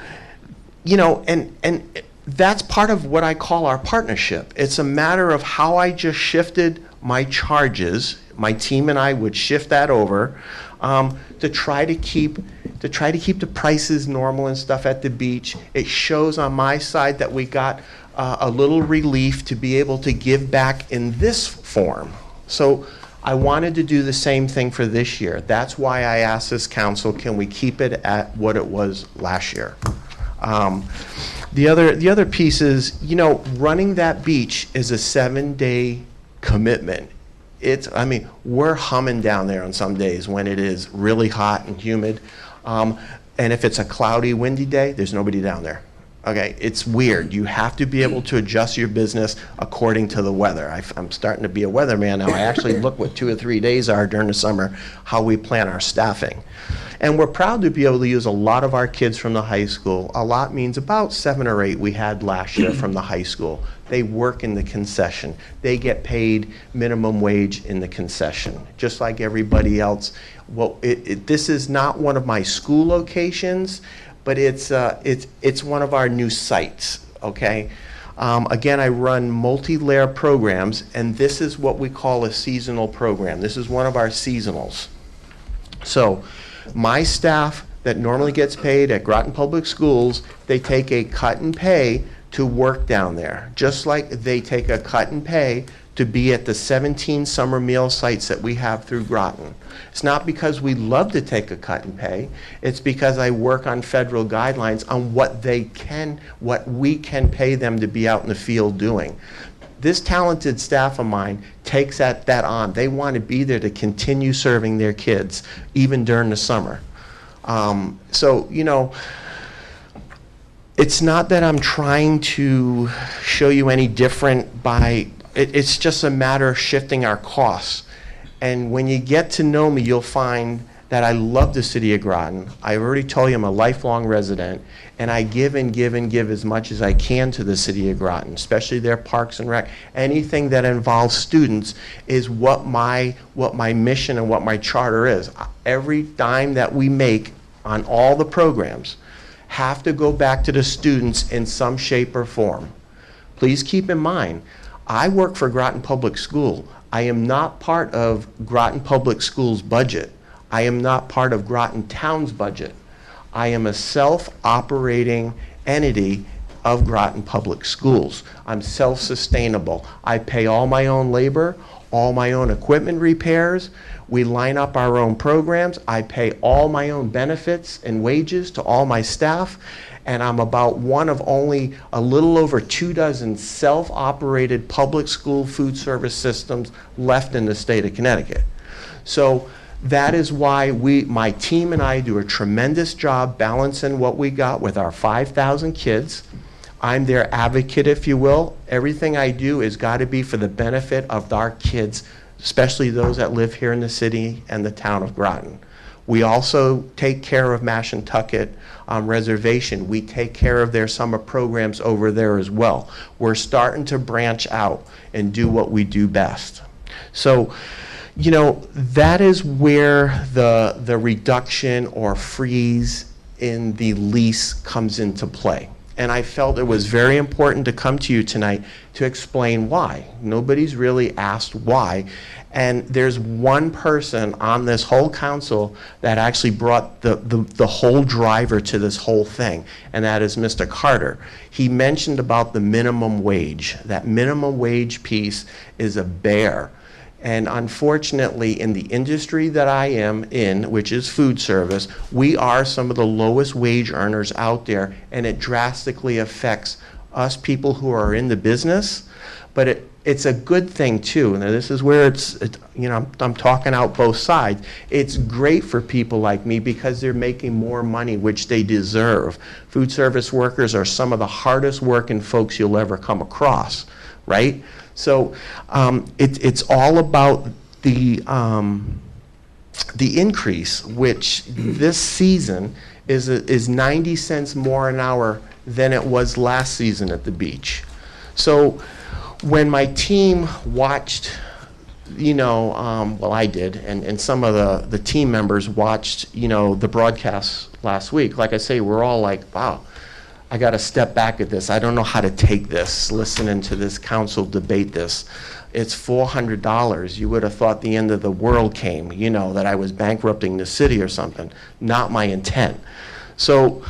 you know, and that's part of what I call our partnership. It's a matter of how I just shifted my charges. My team and I would shift that over to try to keep the prices normal and stuff at the beach. It shows on my side that we got a little relief to be able to give back in this form. So I wanted to do the same thing for this year. That's why I asked this council, can we keep it at what it was last year? The other piece is, you know, running that beach is a 7-day commitment. I mean, we're humming down there on some days when it is really hot and humid. And if it's a cloudy, windy day, there's nobody down there. Okay, it's weird. You have to be able to adjust your business according to the weather. I'm starting to be a weatherman now. I actually look what 2 or 3 days are during the summer, how we plan our staffing. And we're proud to be able to use a lot of our kids from the high school. A lot means about 7 or 8 we had last year from the high school. They work in the concession. They get paid minimum wage in the concession, just like everybody else. Well, this is not one of my school locations, but it's one of our new sites, okay? Again, I run multi-layer programs, and this is what we call a seasonal program. This is one of our seasonals. So my staff that normally gets paid at Groton Public Schools, they take a cut and pay to work down there, just like they take a cut and pay to be at the 17 summer meal sites that we have through Groton. It's not because we love to take a cut and pay, it's because I work on federal guidelines on what we can pay them to be out in the field doing. This talented staff of mine takes that on. They want to be there to continue serving their kids, even during the summer. So, you know, it's not that I'm trying to show you any different by, it's just a matter of shifting our costs. And when you get to know me, you'll find that I love the city of Groton. I already told you I'm a lifelong resident, and I give and give and give as much as I can to the city of Groton, especially their parks and rec. Anything that involves students is what my mission and what my charter is. Every dime that we make on all the programs have to go back to the students in some shape or form. Please keep in mind, I work for Groton Public School. I am not part of Groton Public Schools' budget. I am not part of Groton Town's budget. I am a self-operating entity of Groton Public Schools. I'm self-sustainable. I pay all my own labor, all my own equipment repairs. We line up our own programs. I pay all my own benefits and wages to all my staff. And I'm about one of only a little over 24 self-operated public school food service systems left in the state of Connecticut. So that is why my team and I do a tremendous job balancing what we got with our 5,000 kids. I'm their advocate, if you will. Everything I do has got to be for the benefit of our kids, especially those that live here in the city and the town of Groton. We also take care of Mashantucket Reservation. We take care of their summer programs over there as well. We're starting to branch out and do what we do best. So, you know, that is where the reduction or freeze in the lease comes into play. And I felt it was very important to come to you tonight to explain why. Nobody's really asked why. And there's one person on this whole council that actually brought the whole driver to this whole thing, and that is Mr. Carter. He mentioned about the minimum wage. That minimum wage piece is a bear. And unfortunately, in the industry that I am in, which is food service, we are some of the lowest wage earners out there, and it drastically affects us people who are in the business. But it's a good thing too. Now this is where I'm talking out both sides. It's great for people like me because they're making more money, which they deserve. Food service workers are some of the hardest working folks you'll ever come across, right? So it's all about the increase, which this season is 90 cents more an hour than it was last season at the beach. So when my team watched, well, I did, and some of the team members watched, the broadcast last week, like I say, we're all like, wow, I got to step back at this. I don't know how to take this, listening to this council debate this. It's $400. You would have thought the end of the world came, that I was bankrupting the city or something. Not my intent. So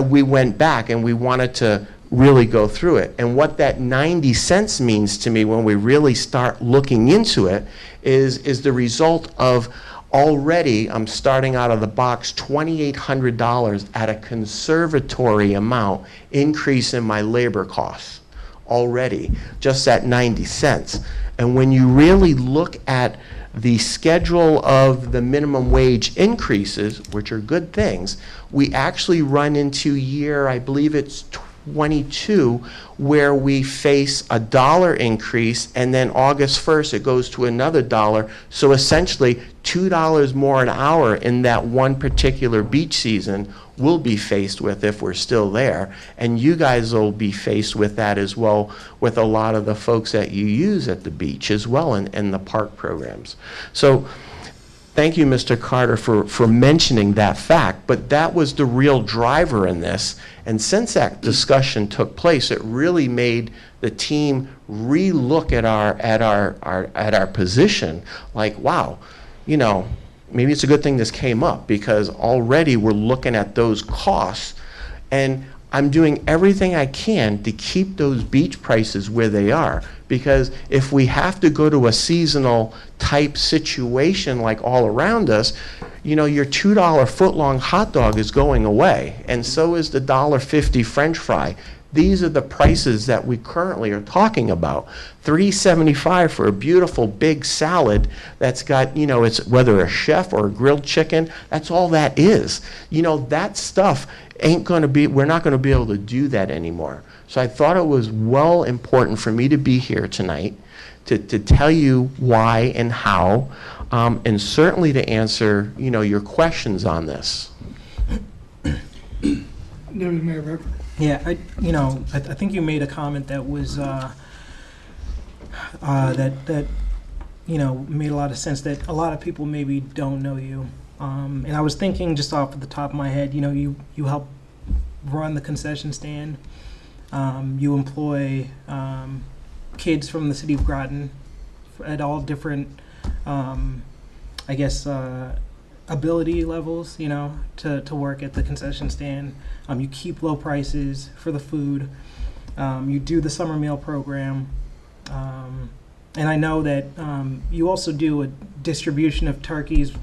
we went back and we wanted to really go through it. And what that 90 cents means to me when we really start looking into it is the result of already, I'm starting out of the box, $2,800 at a conservatory amount increase in my labor costs already, just at 90 cents. And when you really look at the schedule of the minimum wage increases, which are good things, we actually run into year, I believe it's 22, where we face a $1 increase, and then August 1st it goes to another $1. So essentially $2 more an hour in that one particular beach season we'll be faced with if we're still there. And you guys will be faced with that as well with a lot of the folks that you use at the beach as well in the park programs. So thank you, Mr. Carter, for mentioning that fact, but that was the real driver in this. And since that discussion took place, it really made the team re-look at our position. Like, wow, maybe it's a good thing this came up, because already we're looking at those costs, and I'm doing everything I can to keep those beach prices where they are, because if we have to go to a seasonal type situation like all around us, your $2 footlong hot dog is going away, and so is the $1.50 French fry. These are the prices that we currently are talking about. $3.75 for a beautiful big salad that's got, it's whether a chef or a grilled chicken, that's all that is. That stuff we're not going to be able to do that anymore. So I thought it was well important for me to be here tonight to tell you why and how, and certainly to answer, your questions on this. Deputy Mayor Becker. Yeah, I think you made a comment that was that made a lot of sense, that a lot of people maybe don't know you. And I was thinking just off the top of my head, you help run the concession stand. You employ kids from the city of Groton at all different, ability levels, to work at the concession stand. You keep low prices for the food. You do the summer meal program. And I know that you also do a distribution of turkeys,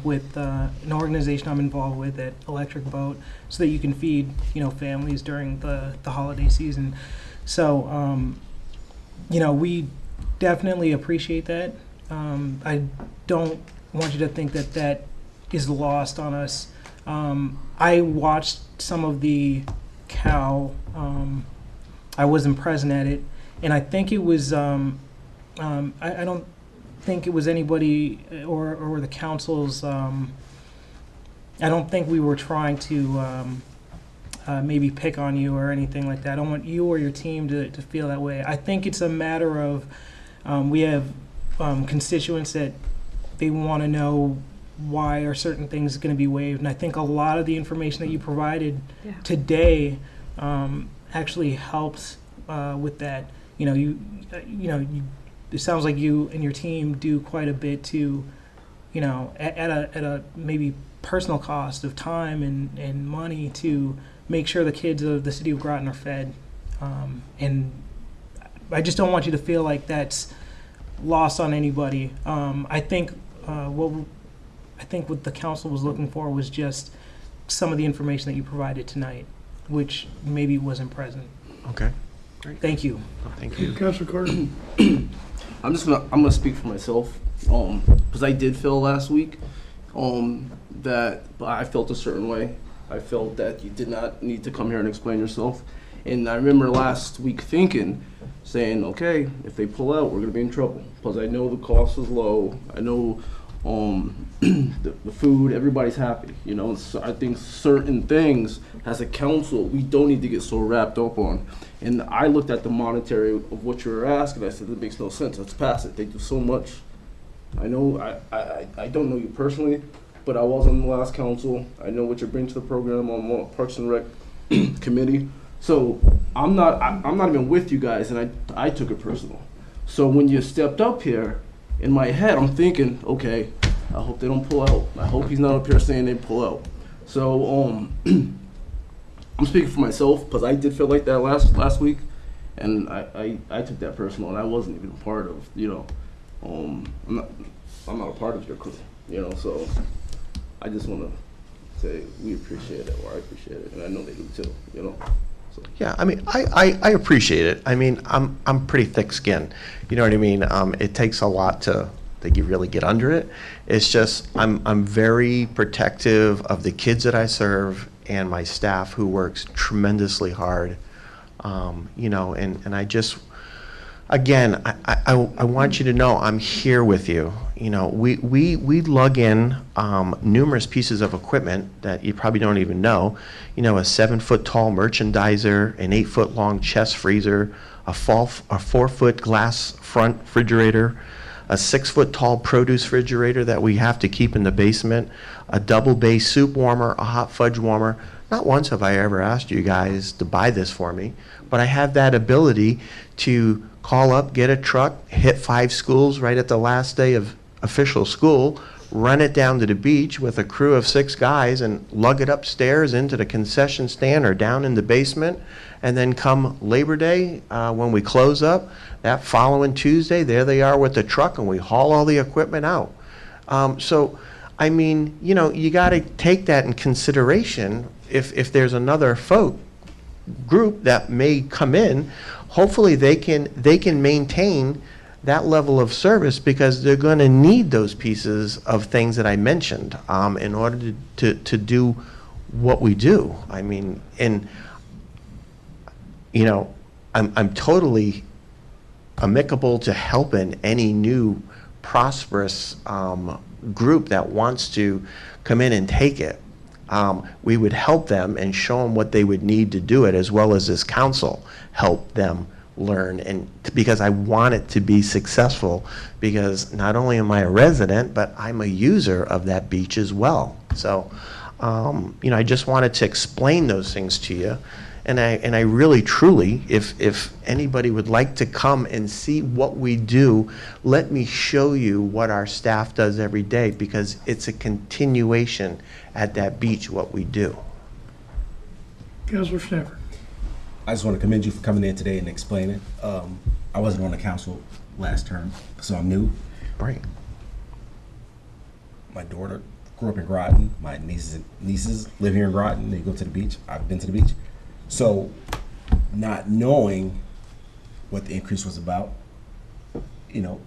with an organization I'm involved with at Electric Boat, so that you can feed, families during the holiday season. So, we definitely appreciate that. I don't want you to think that that is lost on us. I watched some of the cow. I wasn't present at it, and I think it was. I don't think it was anybody or the council's. I don't think we were trying to maybe pick on you or anything like that. I don't want you or your team to feel that way. I think it's a matter of we have constituents that they want to know why are certain things going to be waived, and I think a lot of the information that you provided today actually helps with that. It sounds like you and your team do quite a bit to, at a maybe personal cost of time and money to make sure the kids of the city of Groton are fed. And I just don't want you to feel like that's lost on anybody. I think what the council was looking for was just some of the information that you provided tonight, which maybe wasn't present. Okay, great. Thank you. Thank you. Councilor Carter? I'm gonna speak for myself, because I did feel last week, that I felt a certain way. I felt that you did not need to come here and explain yourself. And I remember last week saying, okay, if they pull out, we're gonna be in trouble. Because I know the cost is low. I know the food, everybody's happy. So I think certain things as a council we don't need to get so wrapped up on. And I looked at the monetary of what you were asking. I said, that makes no sense. Let's pass it. They do so much. I know I don't know you personally, but I was on the last council. I know what you bring to the program on Parks and Rec committee. So I'm not even with you guys, and I took it personal. So when you stepped up here, in my head I'm thinking, okay, I hope they don't pull out. I hope he's not up here saying they pull out. So I'm speaking for myself because I did feel like that last week, and I took that personal, and I wasn't even a part of I'm not a part of your crew, So I just want to say we appreciate it, or I appreciate it, and I know they do too, So. Yeah, I mean, I appreciate it. I mean, I'm pretty thick-skinned. You know what I mean? It takes a lot to you really get under it. It's just I'm very protective of the kids that I serve and my staff who works tremendously hard. And I just, again, I want you to know I'm here with you. We lug in numerous pieces of equipment that you probably don't even know. A 7-foot tall merchandiser, an 8-foot long chest freezer, a 4-foot glass front refrigerator, a 6-foot tall produce refrigerator that we have to keep in the basement, a double bay soup warmer, a hot fudge warmer. Not once have I ever asked you guys to buy this for me, but I have that ability to call up, get a truck, hit 5 schools right at the last day of official school, run it down to the beach with a crew of 6 guys and lug it upstairs into the concession stand or down in the basement. And then come Labor Day, when we close up, that following Tuesday, there they are with the truck and we haul all the equipment out. So, I mean, you got to take that in consideration. If there's another group that may come in, hopefully they can maintain that level of service because they're going to need those pieces of things that I mentioned in order to do what we do. I mean, and I'm totally amicable to helping any new prosperous group that wants to come in and take it. We would help them and show them what they would need to do it, as well as this council help them learn, and because I want it to be successful, because not only am I a resident, but I'm a user of that beach as well. So I just wanted to explain those things to you. And I really, truly, if anybody would like to come and see what we do, let me show you what our staff does every day, because it's a continuation at that beach, what we do. Councilor Stafford? I just want to commend you for coming in today and explaining. I wasn't on the council last term, so I'm new. Right. My daughter grew up in Groton. My nieces live here in Groton. They go to the beach. I've been to the beach. So, not knowing what the increase was about,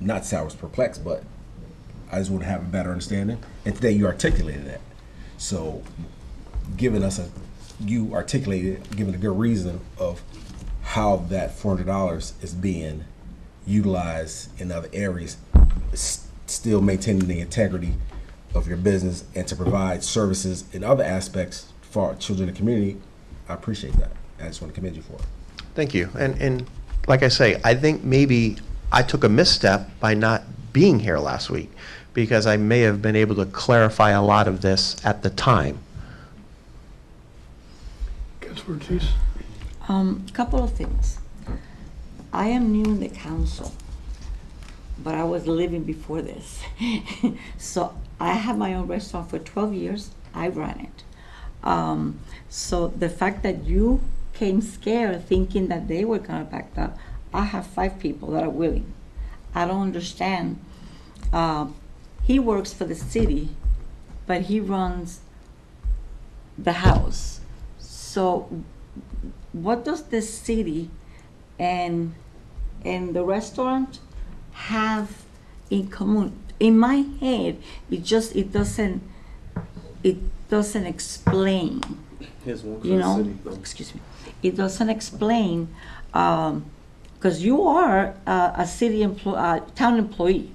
not to say I was perplexed, but I just want to have a better understanding. And today you articulated that. So, giving a good reason of how that $400 is being utilized in other areas, still maintaining the integrity of your business and to provide services in other aspects for our children in the community. I appreciate that. I just want to commend you for it. Thank you. And like I say, I think maybe I took a misstep by not being here last week, because I may have been able to clarify a lot of this at the time. Councilor Ortiz? Couple of things. I am new in the council, but I was living before this. So I have my own restaurant for 12 years. I run it. So the fact that you came scared thinking that they were gonna back up, I have 5 people that are willing. I don't understand. He works for the city, but he runs the house. So what does the city and the restaurant have in common? In my head, it doesn't explain. Here's one for You the know, city, though. excuse me. It doesn't explain, because you are a town employee,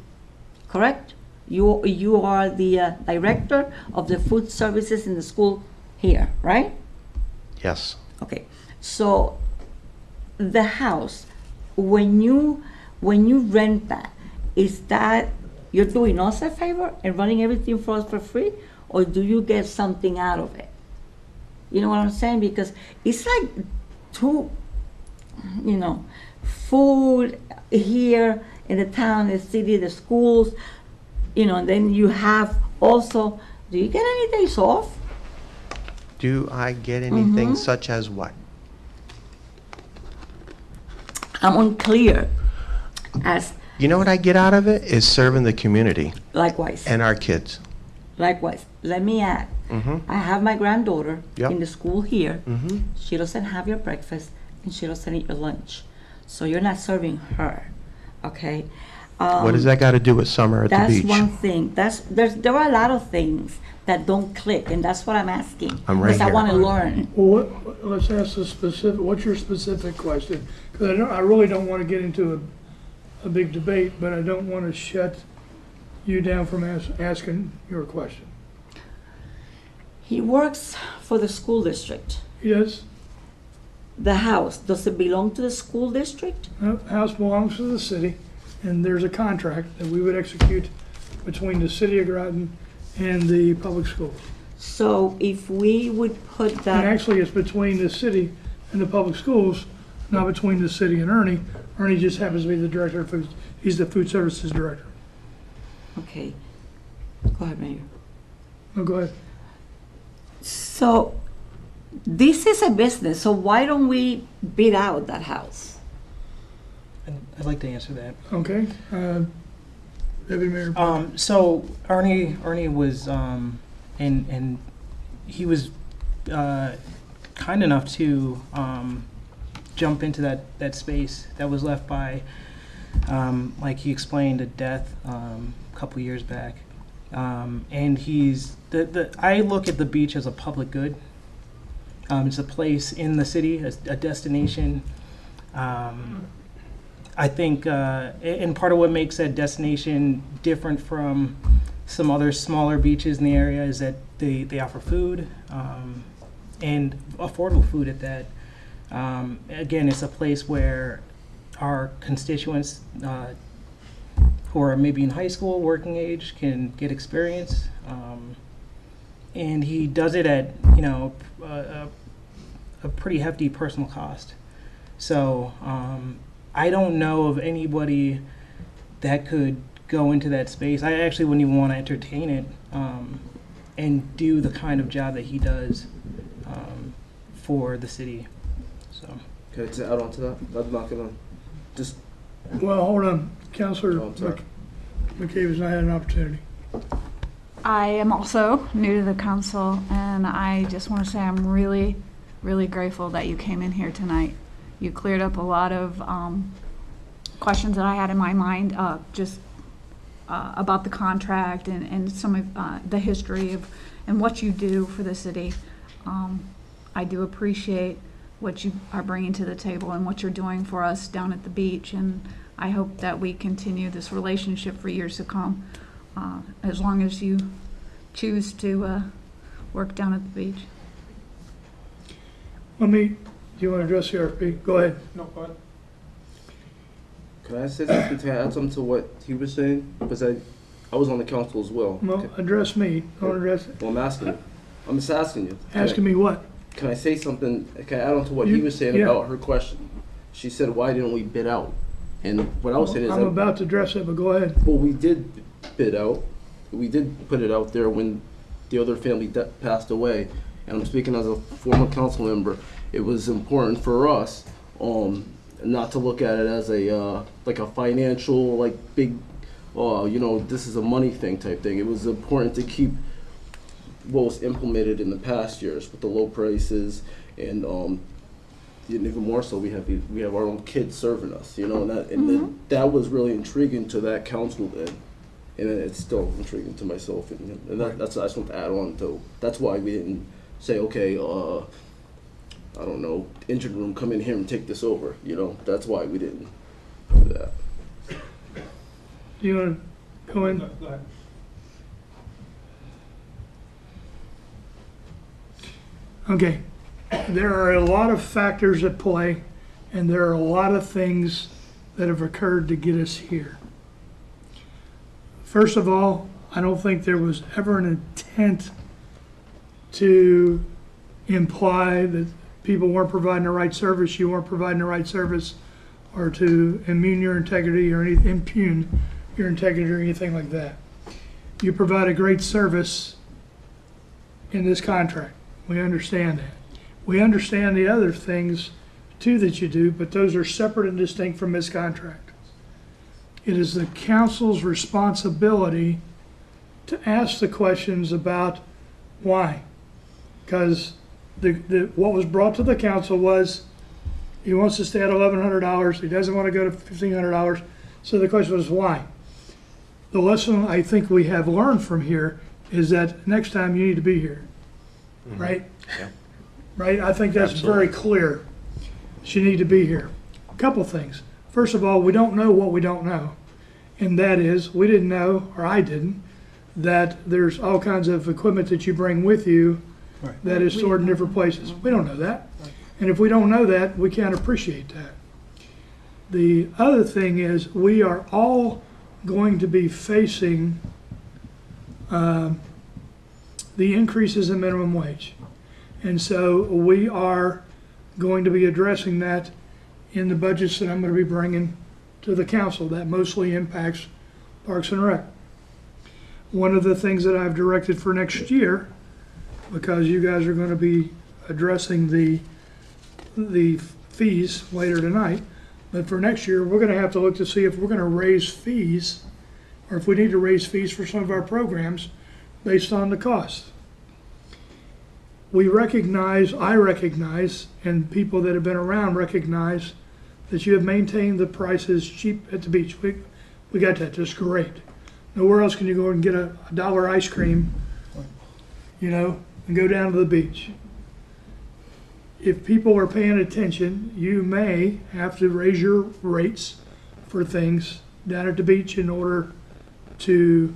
correct? You are the director of the food services in the school here, right? Yes. Okay, so the house, when you rent that, is that you're doing us a favor and running everything for us for free, or do you get something out of it? You know what I'm saying? Because it's like food here in the town, the city, the schools, and then you have also, do you get any days off? Do I get anything such as what? I'm unclear as You know what I get out of it is serving the community likewise. and our kids. Likewise, let me add, I have my granddaughter Yep. in the school here. Mm-hmm. She doesn't have your breakfast and she doesn't eat your lunch. So you're not serving her, okay? What does that got to do with summer at the That's beach? one thing. There are a lot of things that don't click, and that's what I'm asking. I'm right Because I here. want to learn. Well, let's ask the specific, what's your specific question? Because I really don't want to get into a big debate, but I don't want to shut you down from asking your question. He works for the school district. Yes, The house, does it belong to the school district? the house belongs to the city, and there's a contract that we would execute between the city of Groton and the public schools. So if we would put And that, actually, it's between the city and the public schools, not between the city and Ernie. Ernie just happens to be the director of food, he's the food services director. okay, go ahead, Mayor. No, go ahead. So this is a business, so why don't we bid out that house? I'd like to answer that. Okay, Deputy Mayor. So Ernie was, and he was kind enough to jump into that space that was left by, like he explained, a death a couple years back. And I look at the beach as a public good. It's a place in the city, a destination. I think, and part of what makes that destination different from some other smaller beaches in the area is that they offer food, and affordable food at that. Again, it's a place where our constituents who are maybe in high school, working age, can get experience. And he does it at, a pretty hefty personal cost. So I don't know of anybody that could go into that space. I actually wouldn't even want to entertain it and do the kind of job that he does for the city. So. Okay, to add on to that, I'm not gonna just. Well, hold on, Counselor Oh, I'm sorry. McCabe has not had an opportunity. I am also new to the council, and I just want to say I'm really, really grateful that you came in here tonight. You cleared up a lot of questions that I had in my mind, just about the contract and some of the history of and what you do for the city. I do appreciate what you are bringing to the table and what you're doing for us down at the beach, and I hope that we continue this relationship for years to come, as long as you choose to work down at the beach. Do you want to address the RFP? Go ahead. No, go ahead. Can I say something to add something to what he was saying? Because I was on the council as well. Well, Okay. address me. Don't address, Well, I'm asking you. I'm just asking you. asking me what? Can I say something? Can I add on to what he was saying Yeah. about her question? She said, "Why didn't we bid out?" And what I was saying is, I'm about to address it, but go ahead. well, we did bid out. We did put it out there when the other family passed away. And I'm speaking as a former council member. It was important for us not to look at it as a like a financial, like big, this is a money thing type thing. It was important to keep what was implemented in the past years with the low prices and even more so we have our own kids serving us, and that was really intriguing to that council then, and it's still intriguing to myself, and that's I just want to add on to. That's why we didn't say, okay, I don't know, engine room, come in here and take this over. That's why we didn't do that. Do you want to go in? Go ahead. Okay. There are a lot of factors at play, and there are a lot of things that have occurred to get us here. First of all, I don't think there was ever an intent to imply that people weren't providing the right service, you weren't providing the right service, or to impugn your integrity or anything like that. You provide a great service in this contract. We understand that. We understand the other things too that you do, but those are separate and distinct from this contract. It is the council's responsibility to ask the questions about why. Because what was brought to the council was he wants to stay at $1,100, he doesn't want to go to $1,500, so the question was why. The lesson I think we have learned from here is that next time you need to be here, right? Yeah. Right, I think that's very clear. She need to be here. A couple things. First of all, we don't know what we don't know. And that is, we didn't know, or I didn't, that there's all kinds of equipment that you bring with you that is stored in different places. We don't know that. And if we don't know that, we can't appreciate that. The other thing is, we are all going to be facing the increases in minimum wage. And so we are going to be addressing that in the budgets that I'm going to be bringing to the council. That mostly impacts Parks and Rec. One of the things that I've directed for next year, because you guys are going to be addressing the fees later tonight, but for next year, we're going to have to look to see if we're going to raise fees, or if we need to raise fees for some of our programs based on the cost. I recognize, and people that have been around recognize that you have maintained the prices cheap at the beach. We got that, that's great. Nowhere else can you go and get a $1 ice cream, and go down to the beach. If people are paying attention, you may have to raise your rates for things down at the beach in order to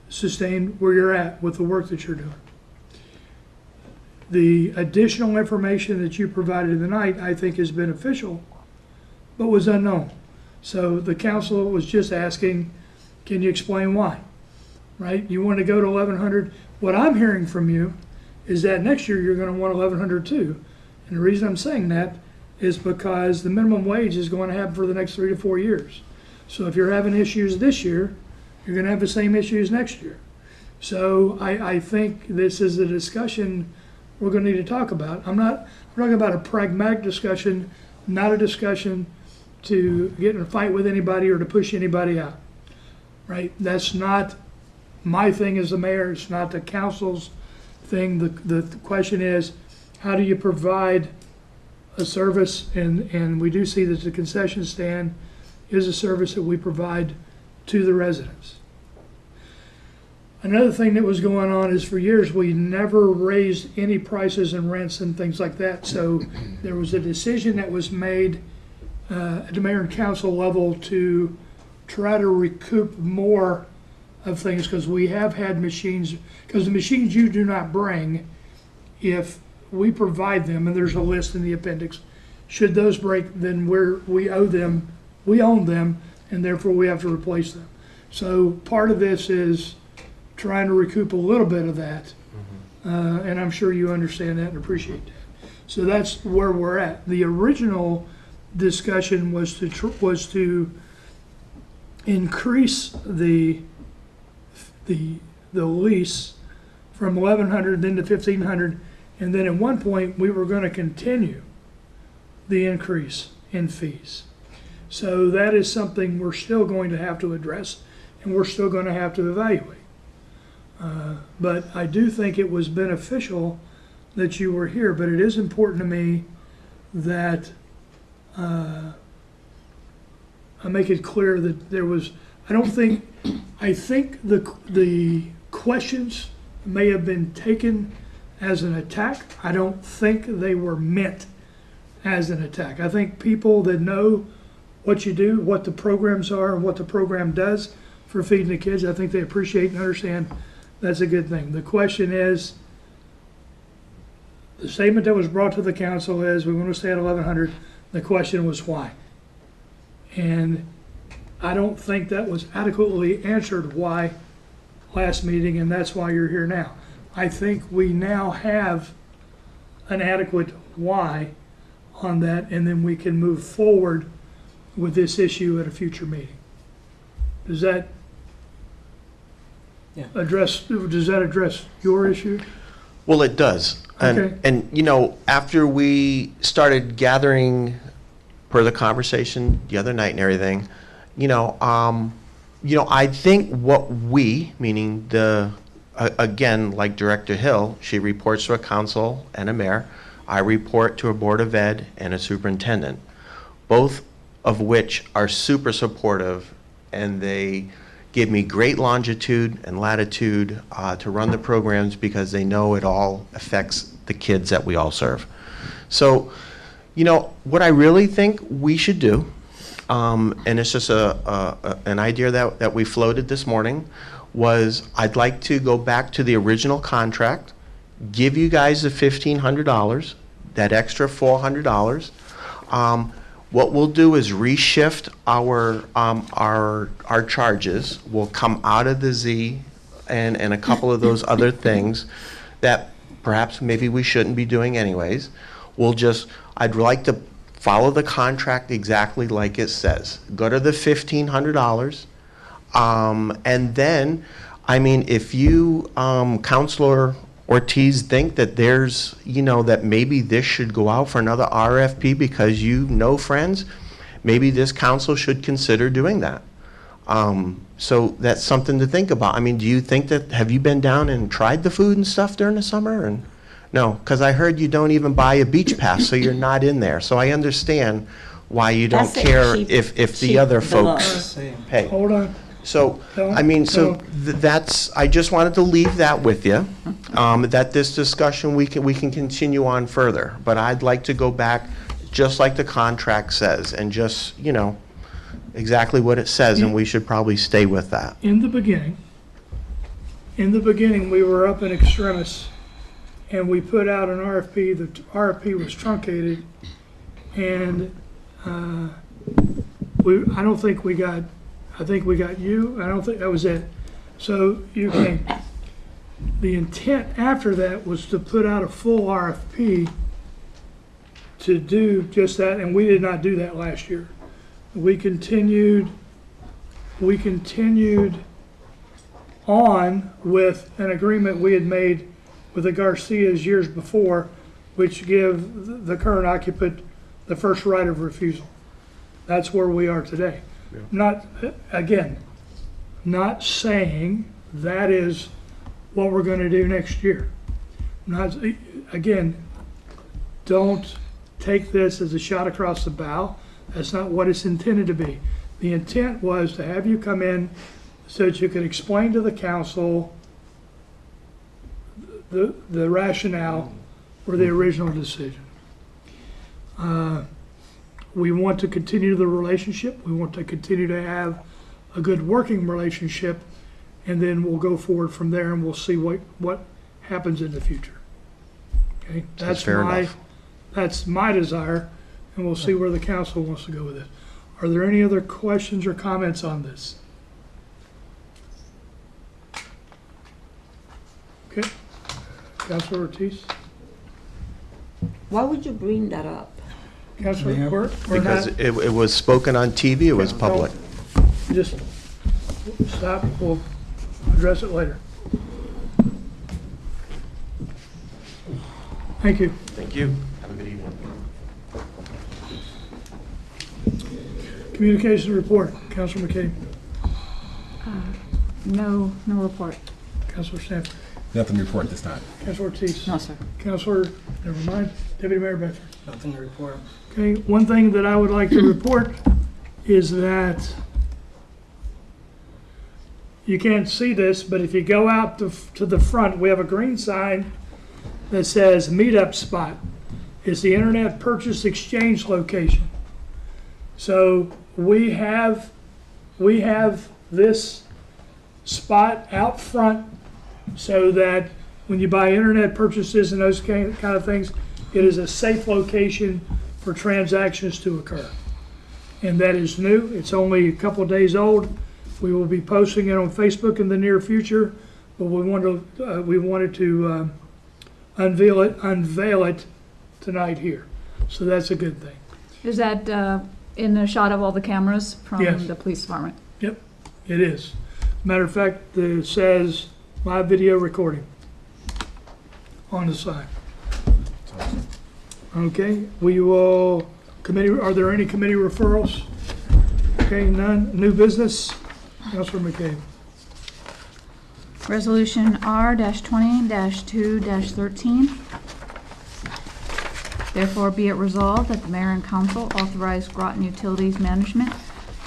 sustain where you're at with the work that you're doing. The additional information that you provided tonight, I think, is beneficial, but was unknown. So the council was just asking, can you explain why? Right? You want to go to 1,100. What I'm hearing from you is that next year you're going to want 1,100 too. And the reason I'm saying that is because the minimum wage is going to happen for the next 3 to 4 years. So if you're having issues this year, you're going to have the same issues next year. So I think this is a discussion we're going to need to talk about. I'm talking about a pragmatic discussion, not a discussion to get in a fight with anybody or to push anybody out, right? That's not my thing as the mayor. It's not the council's thing. The question is, how do you provide a service? And we do see that the concession stand is a service that we provide to the residents. Another thing that was going on is for years we never raised any prices and rents and things like that. So there was a decision that was made at the mayor and council level to try to recoup more of things, because we have had machines, because the machines you do not bring, if we provide them, and there's a list in the appendix, should those break, then we own them, and therefore we have to replace them. So part of this is trying to recoup a little bit of that and I'm sure you understand that and appreciate that. So that's where we're at. The original discussion was to increase the lease from 1,100 then to 1,500, and then at one point we were going to continue the increase in fees. So that is something we're still going to have to address, and we're still going to have to evaluate. But I do think it was beneficial that you were here, but it is important to me that I make it clear that there was, I think the questions may have been taken as an attack. I don't think they were meant as an attack. I think people that know what you do, what the programs are, and what the program does for feeding the kids, I think they appreciate and understand that's a good thing. The question is, the statement that was brought to the council is we want to stay at 1,100. The question was why. And I don't think that was adequately answered why last meeting, and that's why you're here now. I think we now have an adequate why on that, and then we can move forward with this issue at a future meeting. Does that address your issue? Well, it does. Okay. And you know, after we started gathering per the conversation the other night and everything, I think what we, meaning again, like Director Hill, she reports to a council and a mayor. I report to a board of ed and a superintendent, both of which are super supportive, and they give me great longitude and latitude to run the programs because they know it all affects the kids that we all serve. So, what I really think we should do, and it's just an idea that we floated this morning, was I'd like to go back to the original contract, give you guys the $1,500, that extra $400. What we'll do is reshift our charges. We'll come out of the Z and a couple of those other things that perhaps maybe we shouldn't be doing anyways. I'd like to follow the contract exactly like it says. Go to the $1,500. And then, if you, Counselor Ortiz, think that there's, that maybe this should go out for another RFP because friends, maybe this council should consider doing that. So that's something to think about. Do you think have you been down and tried the food and stuff during the summer? And no, because I heard you don't even buy a beach pass, so you're not in there. So I understand why you don't care if the other folks pay. Hold on. So, that's, I just wanted to leave that with you, that this discussion, we can continue on further. But I'd like to go back, just like the contract says, and just, exactly what it says, and we should probably stay with that. In the beginning, we were up in extremis, and we put out an RFP. The RFP was truncated, and I think we got you. I don't think that was it. So you came. The intent after that was to put out a full RFP to do just that, and we did not do that last year. We continued on with an agreement we had made with the Garcias years before, which give the current occupant the first right of refusal. That's where we are today. Not saying that is what we're going to do next year. Don't take this as a shot across the bow. That's not what it's intended to be. The intent was to have you come in so that you could explain to the council the rationale for the original decision. We want to continue the relationship. We want to continue to have a good working relationship, and then we'll go forward from there, and we'll see what happens in the future. Okay, that's fair enough. That's my desire, and we'll see where the council wants to go with it. Are there any other questions or comments on this? Okay. Councilor Ortiz? Why would you bring that up? Councilor, we're Because not, it was spoken on TV, it was public. just stop, we'll address it later. Thank you. Thank you. Have a good evening. Communication report, Councilor McCabe, No report. Councilor Stanford, Nothing to report this time. Councilor Ortiz. No, sir. Councilor, never mind, Deputy Mayor Becker. Nothing to report. Okay, one thing that I would like to report is that you can't see this, but if you go out to the front, we have a green sign that says meetup spot. It's the Internet Purchase Exchange location. So we have this spot out front so that when you buy internet purchases and those kind of things, it is a safe location for transactions to occur. And that is new. It's only a couple of days old. We will be posting it on Facebook in the near future, but we wanted to unveil it tonight here. So that's a good thing. Is that in the shot of all the cameras from Yes. the police department? Yep, it is. Matter of fact, it says live video recording on the side. Okay, we will, are there any committee referrals? Okay, none. New business? Councilor McCabe. Resolution R-20-2-13. Therefore be it resolved that the mayor and council authorize Groton Utilities Management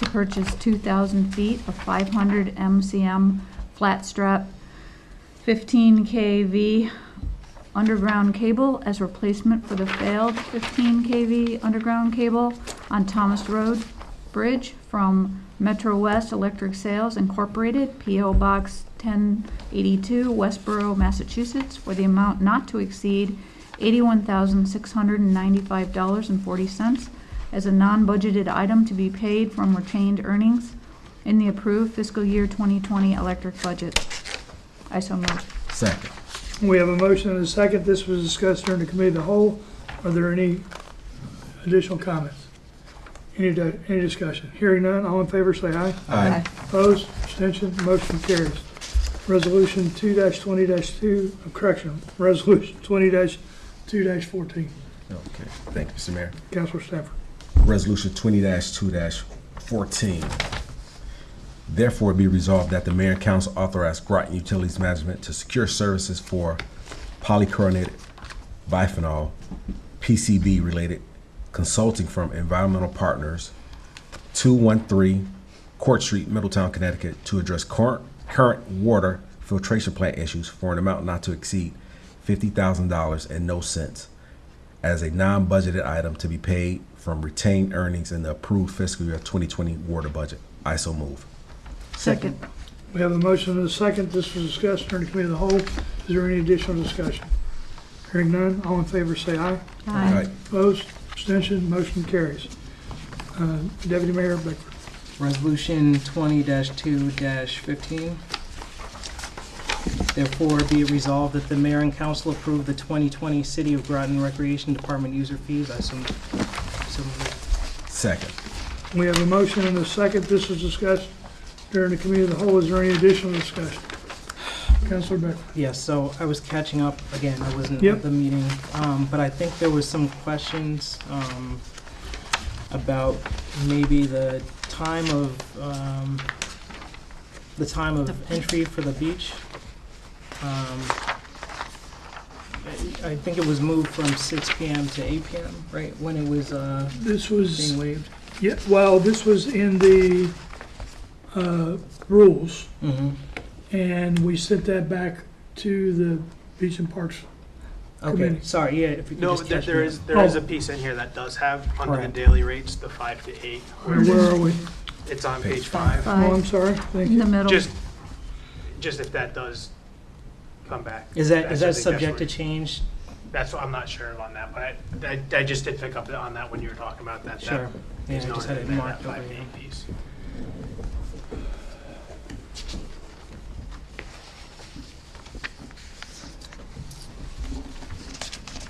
to purchase 2,000 feet of 500 MCM flat strap 15 kV underground cable as replacement for the failed 15 kV underground cable on Thomas Road Bridge from Metro West Electric Sales Incorporated, P.O. Box 1082, Westboro, Massachusetts, for the amount not to exceed $81,695.40 as a non-budgeted item to be paid from retained earnings in the approved fiscal year 2020 electric budget. I so move. Second. We have a motion and a second. This was discussed during the committee of the whole. Are there any additional comments? Any discussion? Hearing none, all in favor say aye. Aye. Opposed, abstention, motion carries. Resolution 2-20-2, correction, Resolution 20-2-14. Okay. Thank you, Mr. Mayor. Councilor Stanford. Resolution 20-2-14. Therefore, be resolved that the mayor and council authorize Groton Utilities Management to secure services for polychlorinated biphenol, PCB-related consulting from Environmental Partners, 213 Court Street, Middletown, Connecticut, to address current water filtration plant issues for an amount not to exceed $50,000 and no cents as a non-budgeted item to be paid from retained earnings in the approved fiscal year 2020 water budget. I so move. Second. We have a motion and a second. This was discussed during the committee of the whole. Is there any additional discussion? Hearing none, all in favor say aye. Aye. Opposed, abstention, motion carries. Deputy Mayor Beckford. Resolution 20-2-15. Therefore, be it resolved that the mayor and council approve the 2020 City of Groton Recreation Department user fees. I so move. Second. We have a motion and a second. This was discussed during the committee of the whole. Is there any additional discussion? Councilor Beckford. Yes, so I was catching up again. I wasn't Yep. at the meeting, but I think there was some questions about maybe the time of entry for the beach. I think it was moved from 6 p.m. to 8 p.m. right when it was This was, being waived. yeah, well, this was in the rules, Mm-hmm. and we sent that back to the Beach and Parks. Okay, Committee. sorry. Yeah, if you could No, just catch there me is up. there is a piece in here that does have under the Correct. daily rates the 5 to 8. Where are we? It's on page 5. Oh, I'm sorry. Thank In the you. middle. Just if that does come back. Is that I think subject to that's change? That's what I'm not sure on that, but I just did pick up on that when you were talking about that. Sure. That Yeah, is I just noted had in it there, marked that over 5 to here. 8 piece.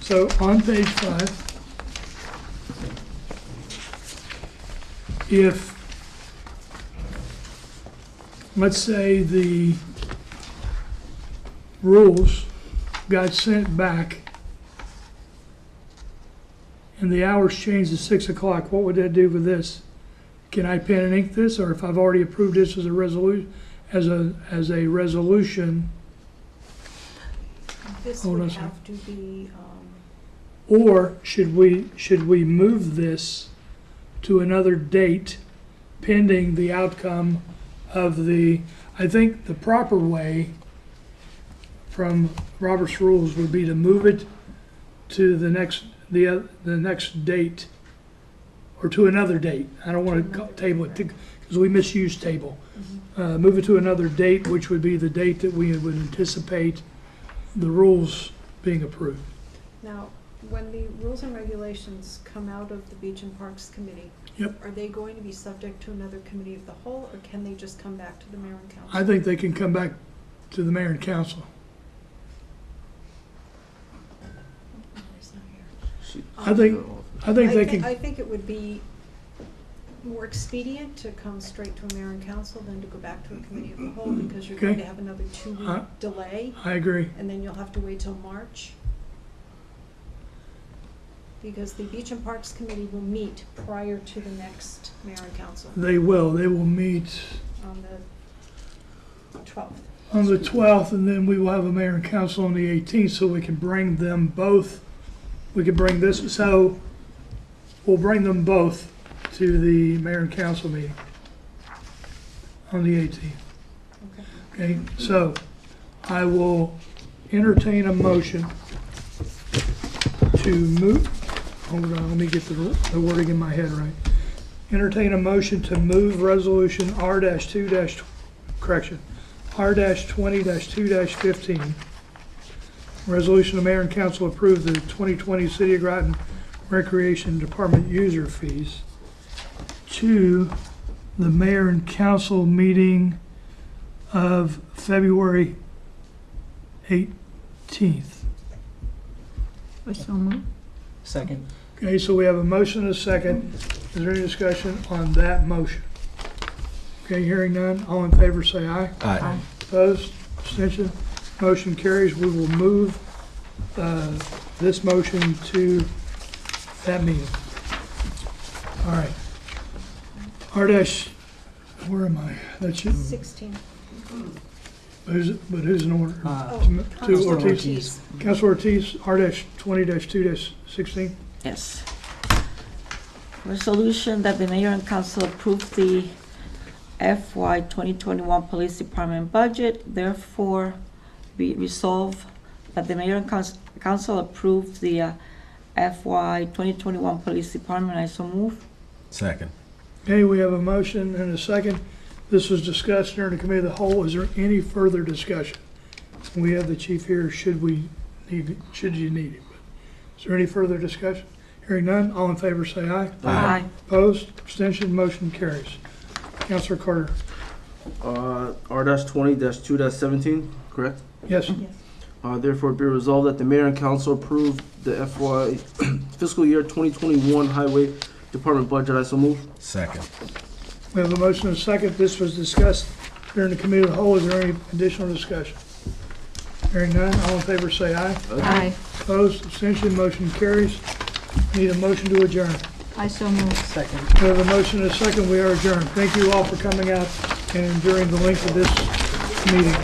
So on page 5, if, let's say the rules got sent back and the hours changed to 6 o'clock, what would that do with this? Can I pen and ink this, or if I've already approved this as a resolution, as a resolution, This Hold on would a second. have to be, or should we move this to another date pending the outcome of the, I think the proper way from Robert's rules would be to move it to the next date, or to another date. I don't want to table it, because we misuse table. Move it to another date, which would be the date that we would anticipate the rules being approved. now, when the rules and regulations come out of the Beach and Parks Committee, Yep. are they going to be subject to another committee of the whole, or can they just come back to the mayor and council? I think they can come back to the mayor and council. He's not here. She- I think they can, I think it would be more expedient to come straight to a mayor and council than to go back to a committee of the whole, because you're going Okay. to have another 2-week Uh, delay, I agree. and then you'll have to wait till March. Because the Beach and Parks Committee will meet prior to the next mayor and council They will meet on the 12th. on the 12th, and then we will have a mayor and council on the 18th, so we can bring them both, we can bring this, so we'll bring them both to the mayor and council meeting on the 18th. Okay, so I will entertain a motion to move, hold on, let me get the wording in my head right. Entertain a motion to move resolution R-2- correction, R-20-2-15. Resolution the mayor and council approve the 2020 City of Groton Recreation Department user fees to the mayor and council meeting of February 18th. I so move. Second. Okay, so we have a motion and a second. Is there any discussion on that motion? Okay, hearing none, all in favor say aye. Aye. Opposed, abstention, motion carries. We will move this motion to that meeting. All right. Where am I? That's you. 16. Who's in order? Oh, To Councilor Ortiz. Ortiz. Councilor Ortiz, R-20-2-16. Yes. Resolution that the mayor and council approve the FY 2021 Police Department budget, therefore be resolved that the mayor and council approve the FY 2021 Police Department. I so move. Second. Okay, we have a motion and a second. This was discussed during the committee of the whole. Is there any further discussion? We have the chief here, should you need him. Is there any further discussion? Hearing none, all in favor say aye. Aye. Opposed, abstention, motion carries. Councilor Carter. R-20-2-17, correct? Yes. Therefore, be resolved that the mayor and council approve the FY fiscal year 2021 highway department budget. I so move. Second. We have a motion and a second. This was discussed during the committee of the whole. Is there any additional discussion? Hearing none, all in favor say aye. Aye. Opposed, abstention, motion carries. Need a motion to adjourn. I so move. Second. We have a motion and a second. We are adjourned. Thank you all for coming out and enduring the length of this meeting.